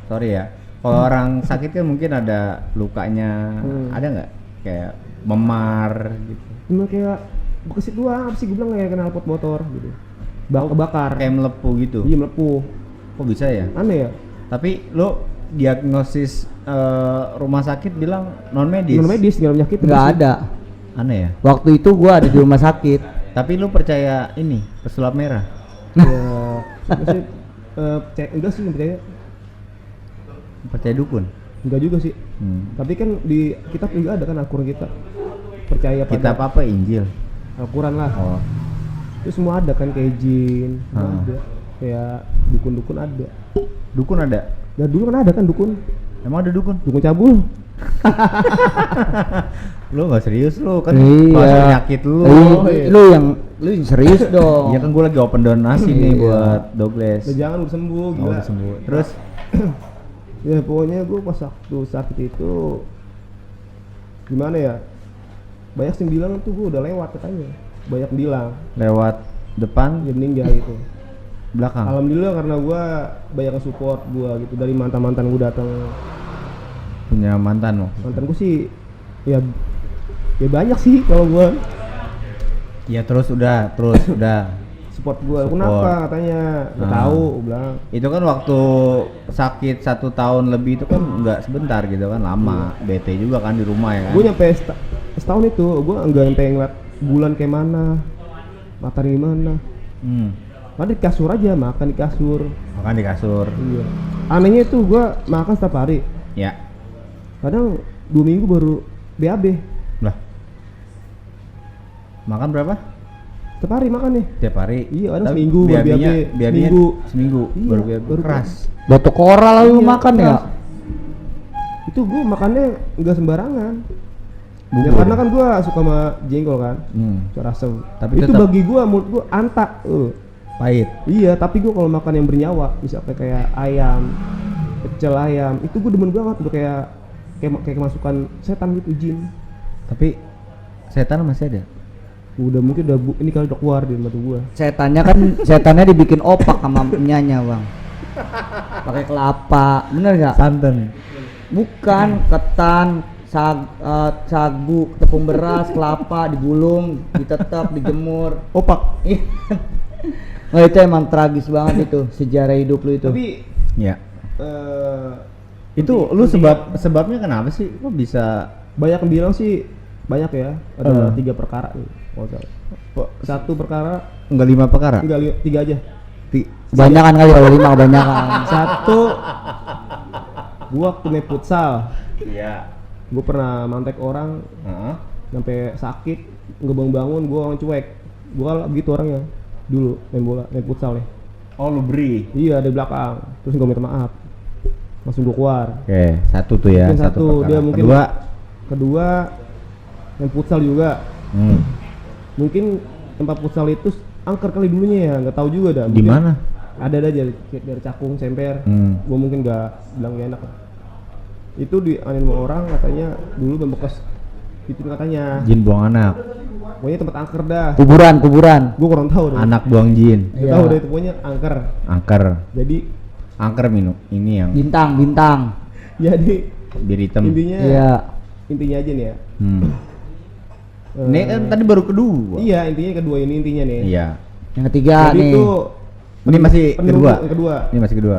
sorry ya. Kalau orang sakit kan mungkin ada lukanya. Ada nggak kayak memar gitu. cuma kayak bekesit doang, apa sih gua bilang kayak kena knalpot motor gitu. Kebakar. Kayak melepuh gitu. Iya, melepuh. Kok bisa ya? Aneh ya? Tapi lo diagnosis rumah sakit bilang non medis. Non medis, nggak ada penyakit. Nggak ada. Aneh ya. Waktu itu gua ada di rumah sakit. Tapi lo percaya ini pesulap merah? Ya, maksudnya, enggak sih, percaya. Percaya dukun? Enggak juga sih. Tapi kan di kitab juga ada kan Al-Quran kita. Percaya pada Kitab apa? Injil. Al-Quran lah. Oh. Itu semua ada kan, kayak jin, Ah. ada. Kayak dukun-dukun ada. Dukun ada? Nah dulu kan ada kan dukun. Emang ada dukun? Dukun cabul. Lu nggak serius lu kan Iya. bahas penyakit lu. iya. Lu yang serius dong. Iya kan gue lagi open donasi nih Iya. buat Douglas. Nah, jangan udah sembuh, Oh, gila. udah sembuh. Terus Ya pokoknya gue pas waktu sakit itu gimana ya? Banyak yang bilang tuh gue udah lewat katanya. Banyak bilang lewat depan, dia meninggal gitu. belakang. Alhamdulillah karena gue banyak yang support gue gitu dari mantan gue datang. Punya mantan lo. Mantan gue sih ya banyak sih kalau gue Ya terus udah. support gue. Support. Kenapa katanya? Nggak tahu, gue bilang. Itu kan waktu sakit 1 tahun lebih itu kan nggak sebentar gitu kan, lama. Bete juga kan di rumah ya kan. Gue nyampe setahun itu gue nggak nyampe ngeliat bulan kayak mana, matahari gimana. Makan di kasur aja, makan di kasur. Makan di kasur. Iya. Anehnya itu gue makan setiap hari. Ya. Kadang 2 minggu baru BAB. Lah. Makan berapa? Setiap hari makan nih. Tiap hari. Iya, kadang Tapi seminggu baru BAB-nya seminggu. seminggu Iya, baru BAB. baru Keras. Batuk koral lu Iya, makan ya? keras. Itu gue makannya nggak sembarangan. Ya Bubur. karena kan gue suka sama jengkol kan, suara asem. Tapi itu tetap- bagi gue menurut gue antak. Pahit. Iya, tapi gue kalau makan yang bernyawa, misalnya kayak ayam, pecel ayam. Itu gue demen banget, udah kayak kemasukan setan gitu, jin. Tapi setan masih ada. Udah mungkin ini kali udah keluar di mata gua. Setannya dibikin opak sama nyanya, Bang. Pakai kelapa, bener nggak? Santan. Bukan, ketan, sagu, tepung beras, kelapa digulung, ditetap, dijemur. Opak. Nah, itu emang tragis banget itu sejarah hidup lu itu. Tapi Ya. Itu lu sebabnya kenapa sih? Kok bisa banyak yang bilang sih banyak ya. Ada 3 perkara nih. Satu perkara, enggak 5 perkara? enggak 3 aja. Banyakan kali ya, 5 kebanyakan. Satu, gua waktu main futsal, Iya. gua pernah mantek orang sampai sakit, nggak bangun-bangun, gua orang cuek. Gua begitu orangnya dulu main futsal ya. Oh, lu beri. Iya, dari belakang. Terus gua minta maaf. Langsung gua keluar. Oke, satu tuh ya. Mungkin satu, perkara. dia mungkin kedua main futsal juga. Mungkin tempat futsal itu angker kali dulunya ya, nggak tahu juga dah. Di Mungkin mana? Ada dari Cakung, Semper. Gua mungkin nggak bilang gak enak. Itu dianin sama orang katanya dulu membekas itu katanya. Jin buang anak. Pokoknya tempat angker dah. Kuburan. Gua kurang tahu deh. Anak buang jin. Nggak tahu deh itu pokoknya angker. Angker. Jadi Minum. Ini yang Bintang. jadi bir hitam. intinya aja nih ya. Ini kan tadi baru kedua. Iya, intinya nih. Iya. Yang ketiga Jadi nih. itu Ini masih kedua. Yang kedua. Ini masih kedua.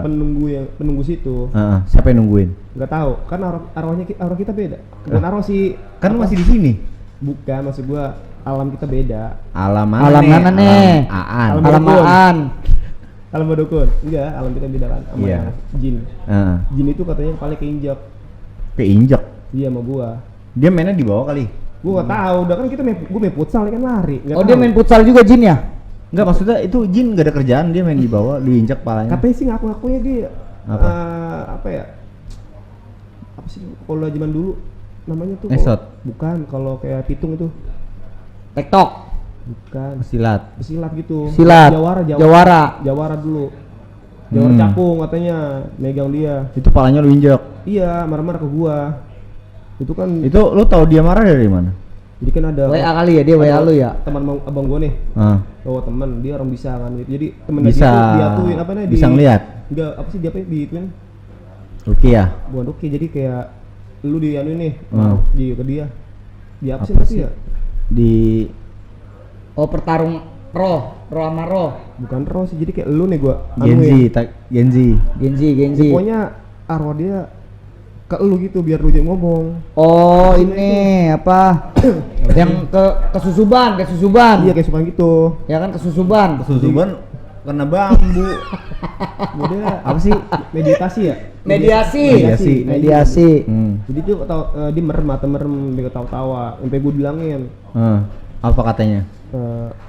Penunggu situ. Siapa yang nungguin? Nggak tahu, kan arwah kita beda. Bukan arwah sih. Kan lu masih di sini. Bukan, maksud gua alam kita beda. Alam Alam mana nih? Aan. Alam- Alamaan. Alam badukun. Enggak, alam kita beda kan sama Iya. yang jin. Jin itu katanya paling keinjak. Keinjak. Iya sama gua. Dia mainnya di bawah kali. Gua nggak tahu, udah kan kita gua main futsal kan lari. Nggak Oh, dia tahu. main futsal juga Jin ya? Enggak, maksudnya itu jin gak ada kerjaan, dia main di bawah, diinjak palanya. Katanya sih ngaku-ngakunya dia Apa? apa ya? Apa sih kalau zaman dulu namanya tuh? Ngesot. Bukan, kalau kayak pitung itu. TikTok. Bukan. Silat. Silat gitu. Silat. Jawara dulu. Jawara Cakung katanya megang dia. Itu palanya lu injak. Iya, marah-marah ke gua. Itu kan Itu lu tahu dia marah dari mana? jadi kan ada WA kali ya, dia WA lu ya? teman abang gua nih. Bawa teman, dia orang bisa kan gitu. Jadi temen Bisa. dia tuh apa namanya Bisa ngeliat. Enggak, apa sih dia apa di ituin? Oke ya. Bukan oke, jadi kayak lu di anu nih, di ke dia. Di apa sih Apa nanti sih? ya? Di Oh, pertarung roh sama roh. Bukan roh sih, jadi kayak lu nih gua Genzi, Genzi. pokoknya arwah dia ke lu gitu biar lu jangan ngomong. Oh, ini apa? Yang kesusuban. Iya kayak suka gitu. Ya kan kesusuban. Susuban kena bambu. Udah Apa sih? meditasi ya? Mediasi. Jadi dia dia merem dia ketawa-tawa sampai gue bilangin Apa katanya?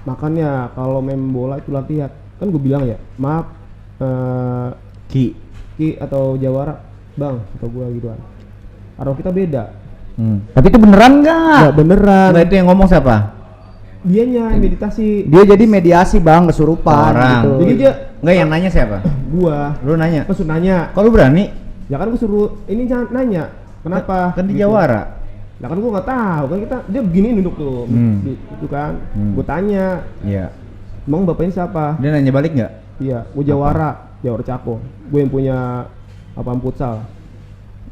makanya kalau main bola itu latihan kan gue bilang ya maaf Ki. atau Jawara bang atau gue gituan arwah kita beda. Tapi itu beneran nggak? Nggak beneran. Nah, itu yang ngomong siapa? Dianya yang meditasi. Dia jadi mediasi bang, kesurupan Orang. gitu. Jadi dia Enggak, yang nanya siapa? gua Lu nanya. maksud nanya Kok lu berani? ya kan gue suruh ini nanya kenapa Kan di gitu. Jawara. Lah kan gua nggak tahu kan kita dia begini duduk tuh itu kan gua tanya Iya. emang bapaknya siapa? Dia nanya balik nggak? Iya, gua Jawara Cakung. Gue yang punya apa futsal.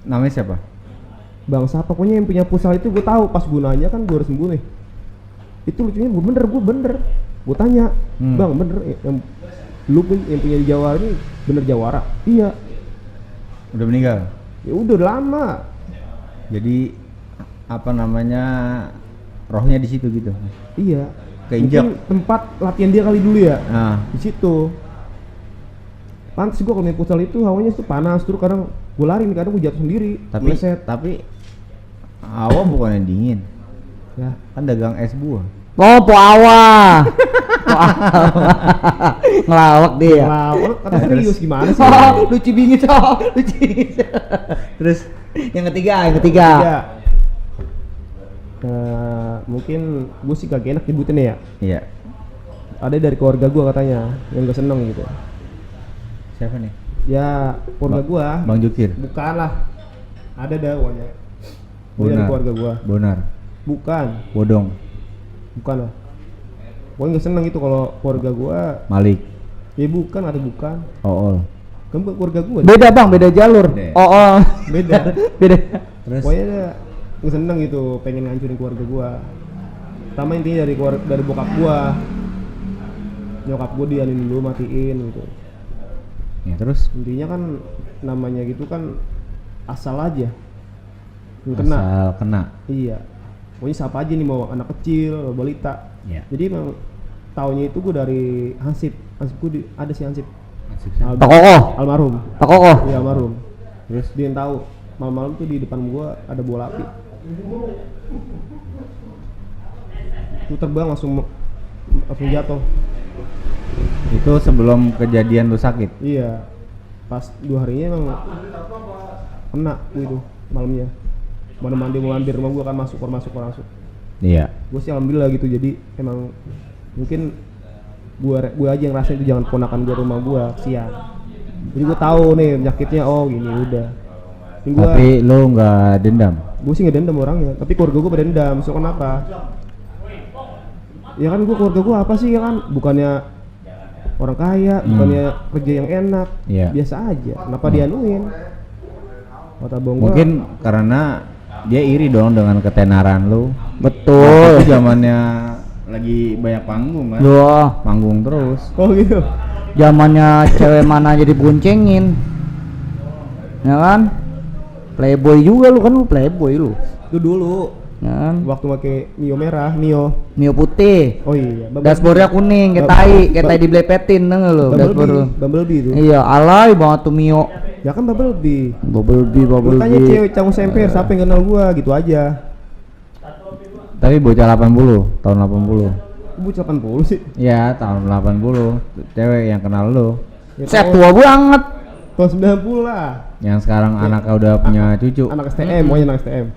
Namanya siapa? Bang siapa pokoknya yang punya futsal itu gue tahu pas gue nanya kan gue harus sembuh nih. Itu lucunya gue bener. Gue tanya, bang bener yang lu yang punya di Jawa ini bener Jawara? Iya. Udah meninggal. Ya udah lama. Jadi apa namanya, rohnya di situ gitu. Iya. Keinjak. Mungkin tempat latihan dia kali dulu ya. Nah, Di situ. Pantes gue kalau main futsal itu hawanya tuh panas terus kadang gue lari nih kadang gue jatuh sendiri. Meleset. tapi hawa bukan yang dingin. Ya. Kan dagang es buah. Oh, po awa. Ngelawak dia. Lah, kata serius gimana sih? Oh, lucu bingit oh, lucu. Terus Yang ketiga. Ya. Mungkin gue sih gak enak nyebutin ya. iya. Ada dari keluarga gue katanya yang gak seneng gitu. Siapa nih? Ya keluarga gua. Bang Jukir. Bukan lah. Ada dah pokoknya. Gua dari Bonar. keluarga gua. Bonar. Bukan. Bodong. Bukan lah. Gua nggak seneng itu kalau keluarga gua. Malik. Ya bukan, ada bukan. Ool. Kan bukan keluarga gua. Beda bang, beda jalur. Beda. Oh. Beda. Beda. Terus Pokoknya dia nggak seneng gitu, pengen ngancurin keluarga gua. Pertama intinya dari bokap gua. Nyokap gua dianin dulu, matiin gitu. ya terus Intinya kan namanya gitu kan asal aja. Yang kena. asal kena. Iya. Pokoknya siapa aja nih, mau anak kecil, mau balita. Ya. Jadi emang taunya itu gue dari Hansip. Hansip gue ada si Hansip. Pak Kokoh. Almarhum. Pak Kokoh. Iya almarhum. Terus Dia yang tahu malam-malam tuh di depan gua ada bola api. Itu terbang langsung jatuh. itu sebelum kejadian lu sakit. Iya. Pas 2 harinya emang kena gua itu malamnya. Mana mandi mau mampir rumah gua kan masuk. Iya. Gue sih alhamdulillah gitu, jadi emang mungkin gua aja yang rasain itu, jangan ponakan gua rumah gua, kesian. Jadi gua tahu nih penyakitnya, oh gini udah. Ini Tapi lu nggak dendam. gua sih nggak dendam orangnya, tapi keluarga gua pada dendam. So kenapa? Ya kan keluarga gua apa sih ya kan? Bukannya orang kaya, bukannya kerja yang enak, Iya. biasa aja. Kenapa dianuin? Kata bong gua, Mungkin karena dia iri dong dengan ketenaran lu. Betul. Itu zamannya lagi banyak panggung kan. Wah, Panggung terus. oh gitu. zamannya cewek mana jadi boncengin. Ya kan? Playboy juga lu kan, lu playboy lu. Itu dulu Ya kan? waktu pakai Mio merah, Mio. Mio putih. Oh iya, Dashboardnya kuning, kayak tai diblepetin denger lu dashboard lu. Bumblebee itu. Iya, alay banget tuh Mio. Ya kan Bumblebee. Lu tanya Bubble. cewek Canggu Semper, siapa yang kenal gua, gitu aja. Tapi bocah 80, tahun 80. Ibu 80 sih. Iya, tahun 80. Cewek yang kenal lu. Ya, Set tahun- tua banget. tahun 90 lah. Yang sekarang anaknya udah punya cucu. Anak STM, pokoknya anak STM.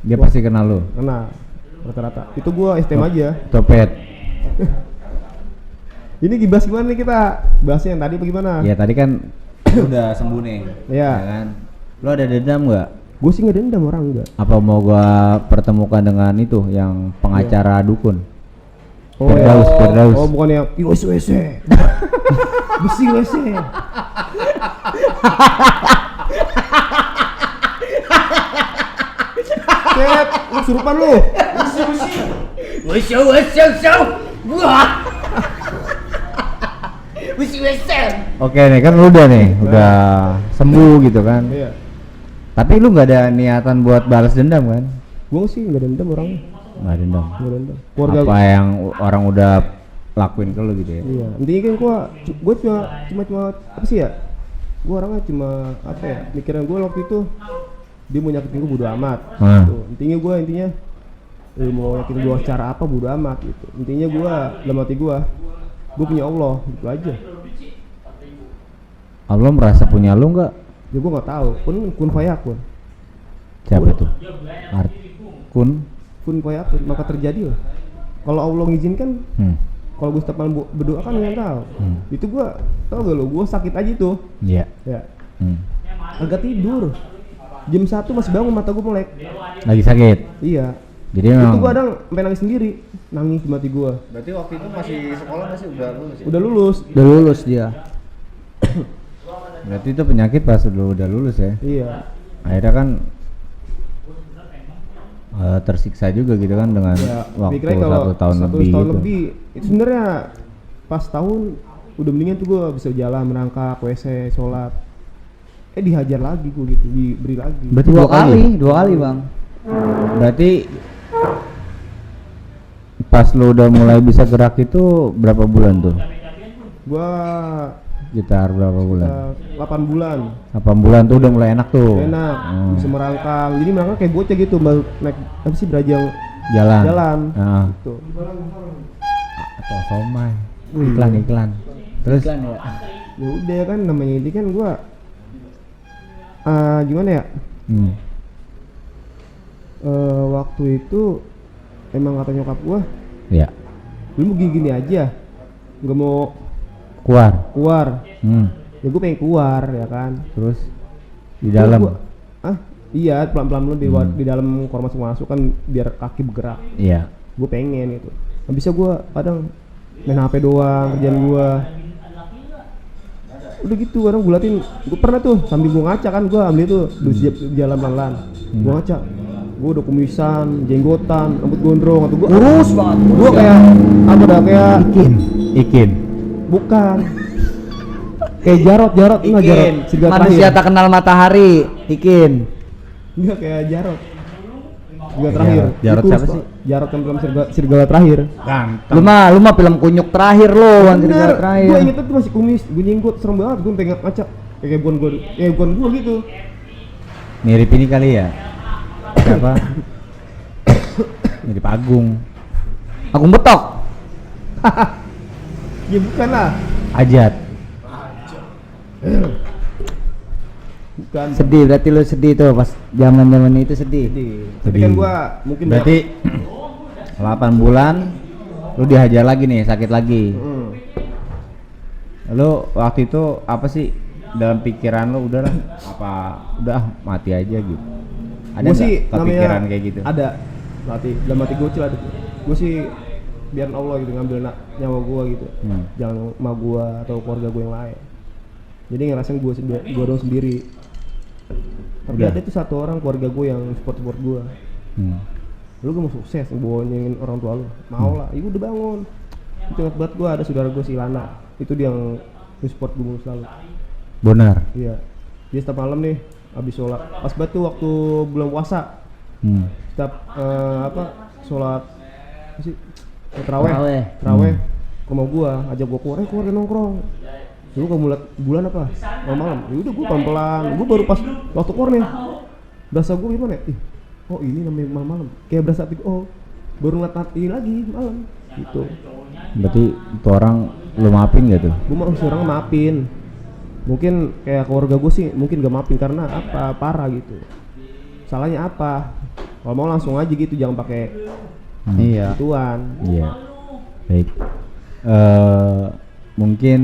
Dia pasti kenal lu. Kenal rata-rata. Itu gua STM aja. Copet. Ini gibas gimana nih kita? Bahasnya yang tadi bagaimana? Ya tadi kan udah sembuh nih. Iya. Ya kan? Lu ada dendam nggak? Gue sih nggak dendam orang enggak. Apa mau gua pertemukan dengan itu yang pengacara dukun? Oh, Firdaus, ya. Firdaus. Oh, bukan yang WC. Besi WC. Set, lu surupan lu. Oke nih kan lu udah nih, udah sembuh gitu kan. Iya. Tapi lu nggak ada niatan buat balas dendam kan? Gue sih nggak dendam orangnya. Nggak dendam. Nggak dendam. Keluarga. Apa yang orang udah lakuin ke lu gitu ya? Iya. Intinya kan gue cuma apa sih ya? Gue orangnya cuma apa ya? Mikiran gue waktu itu dia mau nyakitin gue bodo amat. Hmm. Gitu. Intinya lu mau nyakitin gue secara apa bodo amat gitu. Intinya gue dalam hati gue punya Allah gitu aja. Allah merasa punya lu nggak? Ya gue nggak tahu. Kun fayakun. Siapa tuh? Kun? Kun fayakun maka terjadi lah. Kalau Allah ngizinkan, kalau gue setiap malam berdoa kan nggak tahu. Itu gue tau gak lo? Gue sakit aja tuh. Iya. Ya. Agak tidur. Jam 1 masih bangun, mata gue melek. Lagi sakit. Iya. Jadi Itu memang. gue kadang sampai nangis sendiri. Nangis di mati gue. Berarti waktu itu masih sekolah masih udah lulus Udah lulus. Udah lulus dia. Berarti itu penyakit pas lu udah lulus ya? Iya. Akhirnya kan tersiksa juga gitu kan dengan Ya, waktu pikirnya kalau 1 tahun satu lebih tahun gitu. lebih itu sebenarnya pas tahun udah mendingan tuh gue bisa jalan, merangkak, WC, sholat. Dihajar lagi gue gitu, diberi lagi. Berarti Dua kali bang. Berarti pas lu udah mulai bisa gerak itu berapa bulan tuh? Gua Sekitar berapa bulan? 8 bulan. 8 bulan tuh udah mulai enak tuh. Enak, bisa merangkak. Jadi merangkak kayak bocah gitu, baru naik apa sih berajang Jalan. Nah, gitu. atau somai. Iklan. Terus Ya udah kan namanya ini kan gua gimana ya? Waktu itu emang kata nyokap gua, ya, lu mau gini aja, nggak mau keluar. keluar. Ya gue pengen keluar ya kan. Terus di dalam. Iya, pelan-pelan dulu di dalam kamar masuk kan biar kaki bergerak. Iya. Gue pengen gitu. Nggak bisa gue kadang main HP doang kerjaan gue. Udah gitu kadang gue liatin, gue pernah tuh sambil gue ngaca kan, gue ambil itu jalan pelan-pelan. Gue ngaca, gue udah kumisan, jenggotan, rambut gondrong atau gue Kurus banget. gue kayak apa dah kayak Ikin. bukan kayak Jarot enggak Jarot serigala Manusia terakhir. tak kenal matahari. Ikin. Enggak kayak Jarot serigala terakhir. Jarot Itu siapa sih? Jarot kan film serigala terakhir. Lu mah film kunyuk terakhir lo, Wan serigala terakhir. Gue inget tuh masih kumis, gue jenggot serem banget, gue pengen ngaca kayak bukan gue gitu. Mirip ini kali ya. Siapa? Mirip Agung. Agung Betok. Ya bukan lah. Ajat. Bukan. Sedih berarti lu sedih tuh pas zaman itu sedih. Tapi kan gue mungkin berarti 8 bulan lu dihajar lagi nih, sakit lagi. Lu waktu itu apa sih dalam pikiran lu, udahlah apa udah mati aja gitu? Ada Gue nggak sih kepikiran kayak gitu? Ada. Dalam hati gue ada. Gue sih biar Allah gitu ngambil nyawa gue gitu. Jangan emak gue atau keluarga gue yang lain. Jadi ngerasain gue dong sendiri. Tapi Udah. ada tuh satu orang keluarga gue yang support gue. Lu gak mau sukses, ngebohongin orang tua lu. Mau lah, ibu udah bangun. Itu ingat banget gue ada saudara gue si Lana. Itu dia yang support gue selalu. Benar. Iya. Dia setiap malam nih habis sholat. Pas banget tuh waktu bulan puasa. Setiap sholat apa sih? Terawih. Ke rumah gua, ajak gua keluar nongkrong. Lu kamu lihat bulan apa? Malam. Ya udah gua pelan-pelan. Gua baru pas waktu keluar nih. Berasa gua gimana ya? Oh ini namanya malam-malam. Kayak berasa baru ngeliat ini lagi malam. Gitu. Berarti itu orang lu maafin gak tuh? Gua mau orang maafin. Mungkin kayak keluarga gua sih mungkin gak maafin karena apa? Parah gitu. Salahnya apa? Kalau mau langsung aja gitu, jangan pakai Iya. gituan. Iya. Baik. Mungkin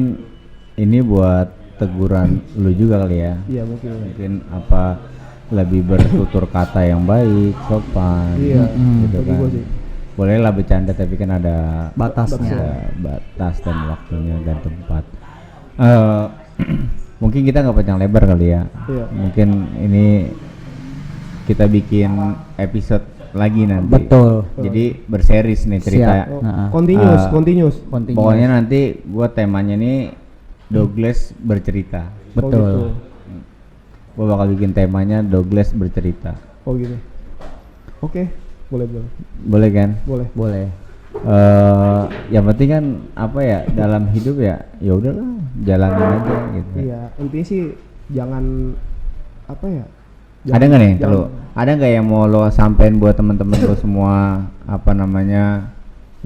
ini buat teguran lu juga kali ya. Iya mungkin. Mungkin apa lebih bertutur kata yang baik, sopan. Iya. Gitu Bagi kan. gua sih. Boleh lah bercanda tapi kan ada Batasnya. ada batas dan waktunya dan tempat. Mungkin kita nggak panjang lebar kali ya. Iya. Mungkin ini kita bikin episode lagi nanti. Betul. Jadi berseris nih cerita. Siap. Oh, continuous. Pokoknya nanti gua temanya nih Douglas bercerita. Betul. Oh, gitu. Gua bakal bikin temanya Douglas bercerita. Oh gitu. Oke, boleh. Boleh kan? Boleh. Yang penting kan apa ya, dalam hidup ya udahlah jalanin aja gitu. Iya, intinya sih jangan apa ya? Ada nggak nih kalau ada nggak yang mau lo sampein buat teman-teman lo semua, apa namanya,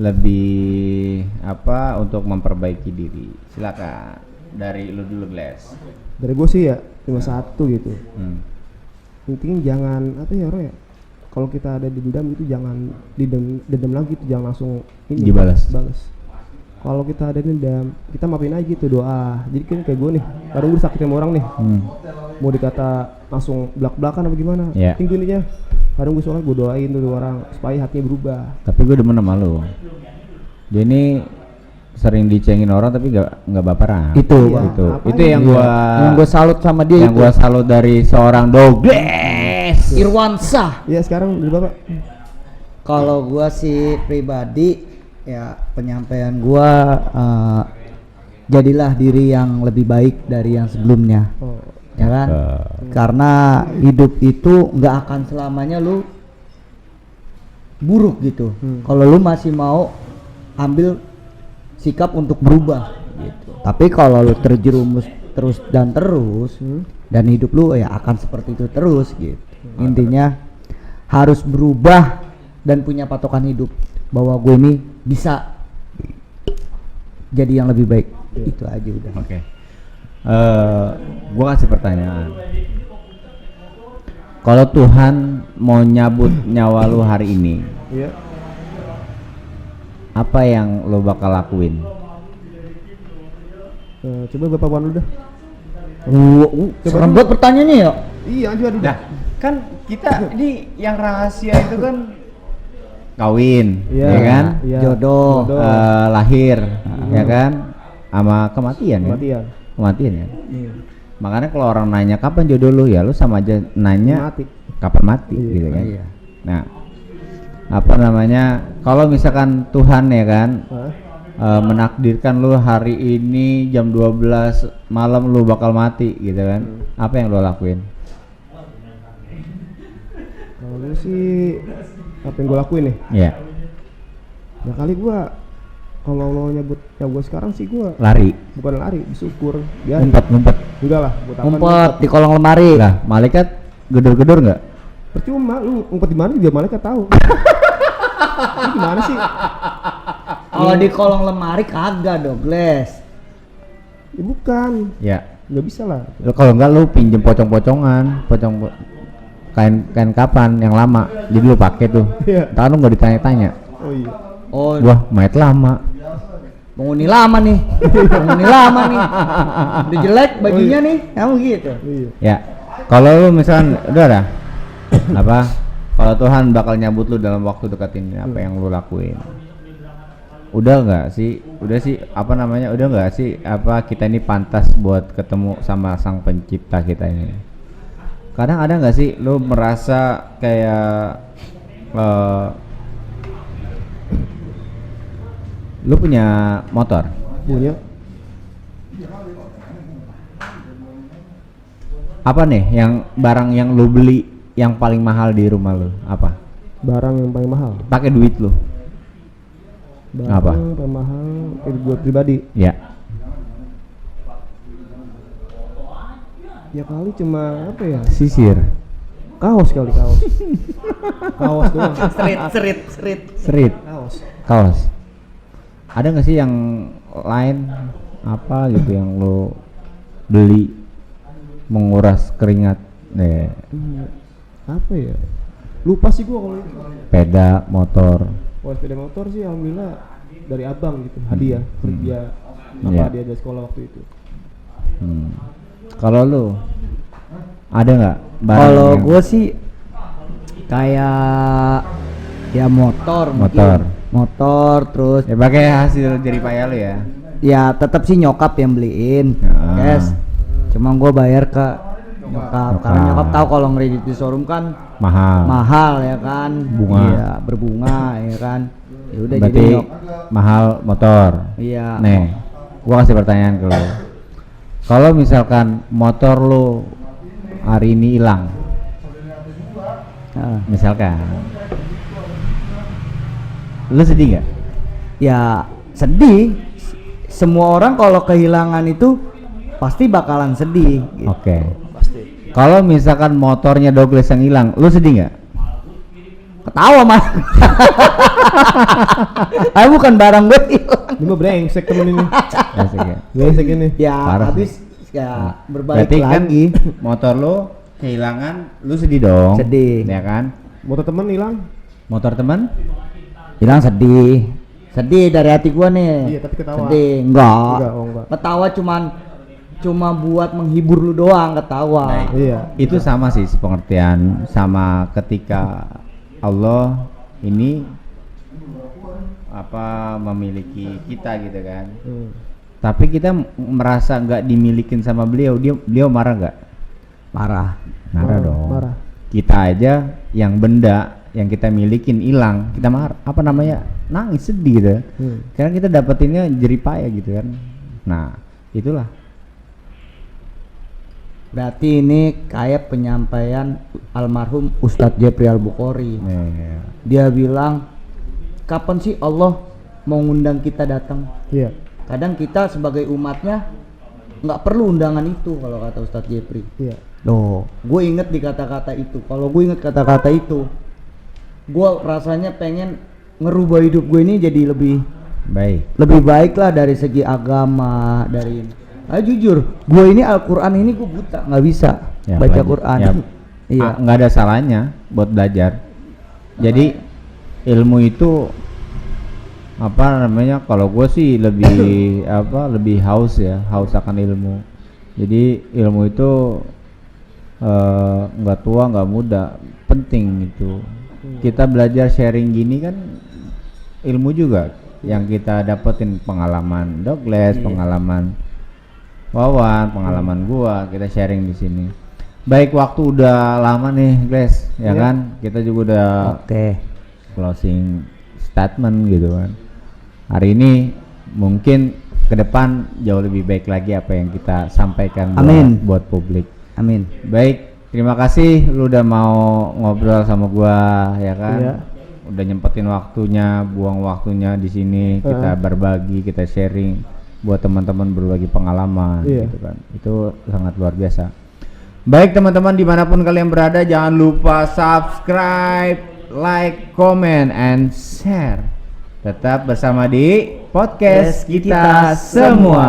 lebih apa untuk memperbaiki diri? Silakan dari lo dulu, Glass. Dari gue sih ya cuma satu gitu. Intinya jangan apa ya, Roy? Kalau kita ada dendam itu jangan dendam lagi, itu jangan langsung ini Dibalas. Kalau kita ada dendam, kita maafin aja gitu, doa. Jadi kan kayak gue nih, kadang gue disakitin sama orang nih, mau dikata langsung belak-belakan apa gimana? Yeah. Tinggi ininya. Kadang gue soalnya gue doain tuh orang supaya hatinya berubah. Tapi gue demen sama lo. Dia ini sering dicengin orang tapi nggak baperan. Itu, Iya, itu apa itu ya? yang gue salut sama dia yang itu. gue salut dari seorang Douglas Irwansyah. Iya sekarang dari bapak. Kalau gua sih pribadi ya penyampaian gua jadilah diri yang lebih baik dari yang sebelumnya. Oh, Ya kan? Karena hidup itu nggak akan selamanya lu buruk gitu. Kalau lu masih mau ambil sikap untuk berubah gitu. Tapi kalau lu terjerumus terus dan hidup lu ya akan seperti itu terus gitu. Intinya harus berubah dan punya patokan hidup bahwa gue ini bisa jadi yang lebih baik. Itu aja udah. Oke. Gua kasih pertanyaan. Kalau Tuhan mau nyabut nyawa lu hari ini, iya. apa yang lo bakal lakuin? Coba bapak Wan dulu dah. Serem banget pertanyaannya ya. Iya juga ada. Nah, kan kita ini yang rahasia itu kan kawin, Iya, ya kan? iya. Jodoh. Lahir, ya kan? Sama kematian kan? Kematian ya. Iya. Makanya kalau orang nanya kapan jodoh lu, ya lu sama aja nanya Mati. kapan mati, Iya, gitu kan? iya. Nah, apa namanya? Kalau misalkan Tuhan ya kan menakdirkan lu hari ini jam 12 malam lu bakal mati, gitu kan? Apa yang lu lakuin? Kalau gue sih apa yang gue lakuin nih? Ya, Ya kali gue kalau lo nyebut ya gue sekarang sih gue lari, bukan lari, bersyukur. Ya ngumpet. enggak lah, buat apa Ngumpet di kolong lemari. Lah, malaikat gedor-gedor nggak? Percuma lu ngumpet di mana juga malaikat tahu. Ini gimana sih? Kalau di kolong lemari kagak dong, Gles. Ya bukan, Ya. nggak bisa lah. Lu kalau enggak lu pinjem pocong-pocongan, kain kapan yang lama. Jadi lu pakai tuh. Iya. Entar lu nggak ditanya-tanya. Oh iya. Oh, Wah, mayat lama. penghuni lama nih. Penghuni lama nih. Udah jelek bajunya nih. Kamu gitu. Iya. Ya. Kalau lu misalkan udah dah. Apa? Kalau Tuhan bakal nyambut lu dalam waktu dekat ini, apa yang lu lakuin? Udah nggak sih? Udah sih apa namanya? Udah nggak sih apa kita ini pantas buat ketemu sama Sang Pencipta kita ini? Kadang ada nggak sih lu merasa kayak lu punya motor? Punya. Apa nih yang barang yang lu beli yang paling mahal di rumah lu? Apa? Barang yang paling mahal. Pakai duit lu? Barang Apa? yang paling mahal buat pribadi. Ya. Ya kali cuma apa ya? Sisir. Kaos kali kaos. Kaos doang. Serit. Serit. Kaos. Kaos. Ada nggak sih yang lain apa gitu yang lo beli menguras keringat? Apa ya? Lupa sih gua kalau itu. Sepeda, motor. Kalau sepeda motor sih alhamdulillah dari abang gitu, hadiah. Dia Iya. dia dari sekolah waktu itu. Kalau lu ada nggak barang Kalau yang- gue sih kayak ya motor Motor. mungkin. Motor terus ya pakai hasil jerih payah lu ya? ya tetap sih nyokap yang beliin. Ah. Yes. Cuma gue bayar ke nyokap. Karena Nyokap. nyokap tahu kalau ngeredit di showroom kan mahal ya kan. Bunga. Iya, berbunga ya kan. Ya udah jadi Berarti mahal motor. Iya. Nih, gua kasih pertanyaan ke lu. Kalau misalkan motor lu hari ini hilang, Ah. misalkan, lu sedih nggak? Ya sedih. Semua orang kalau kehilangan itu pasti bakalan sedih. Gitu. Oke. Kalau misalkan motornya Douglas yang hilang, lu sedih nggak? Ketawa mah. Ah bukan barang gue hilang. Ini mah brengsek temen ini. Asik ya. Brengsek ini. Ya Parah habis ya berbalik Berarti kan lagi. motor lu kehilangan, lu sedih dong. Sedih. Ya kan? Motor temen hilang. Motor teman? Hilang sedih. Sedih dari hati gua nih. Iya, tapi ketawa. Sedih. Enggak. Enggak, oh enggak. Ketawa cuma buat menghibur lu doang ketawa. Iya. Itu sama sih pengertian sama ketika Allah ini apa memiliki kita gitu kan. Tapi kita merasa nggak dimilikin sama beliau, beliau marah nggak? Marah. Marah dong. Marah. Kita aja yang benda yang kita milikin hilang, kita marah, apa namanya, nangis sedih gitu. Karena kita dapetinnya jerih payah gitu kan. Nah itulah. Berarti ini kayak penyampaian almarhum Ustadz Jepri Al-Bukhari. Dia bilang, kapan sih Allah mau ngundang kita datang? Iya. Kadang kita sebagai umatnya nggak perlu undangan itu kalau kata Ustadz Jepri. Iya. Loh, gue inget di kata-kata itu. Kalau gue inget kata-kata itu, gue rasanya pengen ngerubah hidup gue ini jadi lebih baik lah dari segi agama, dari jujur, gue ini Al-Quran ini gue buta, nggak bisa Ya, baca belajar. Quran. Ya, Iya. nggak ada salahnya buat belajar. Jadi ilmu itu apa namanya? Kalau gue sih lebih lebih haus akan ilmu. Jadi ilmu itu nggak tua nggak muda, penting itu. Kita belajar sharing gini kan ilmu juga yang kita dapetin, pengalaman Douglas, pengalaman Wawan, pengalaman gua, kita sharing di sini. Baik, waktu udah lama nih, Gles, ya kan? Kita juga udah closing statement gitu kan. Hari ini mungkin ke depan jauh lebih baik lagi apa yang kita sampaikan buat publik. Amin. Baik, terima kasih lu udah mau ngobrol sama gua, ya kan? Iya. Udah nyempetin waktunya, buang waktunya di sini, kita berbagi, kita sharing buat teman-teman, berbagi pengalaman, gitu kan. Itu sangat luar biasa. Baik teman-teman, dimanapun kalian berada, jangan lupa subscribe, like, comment, and share. Tetap bersama di podcast kita semua.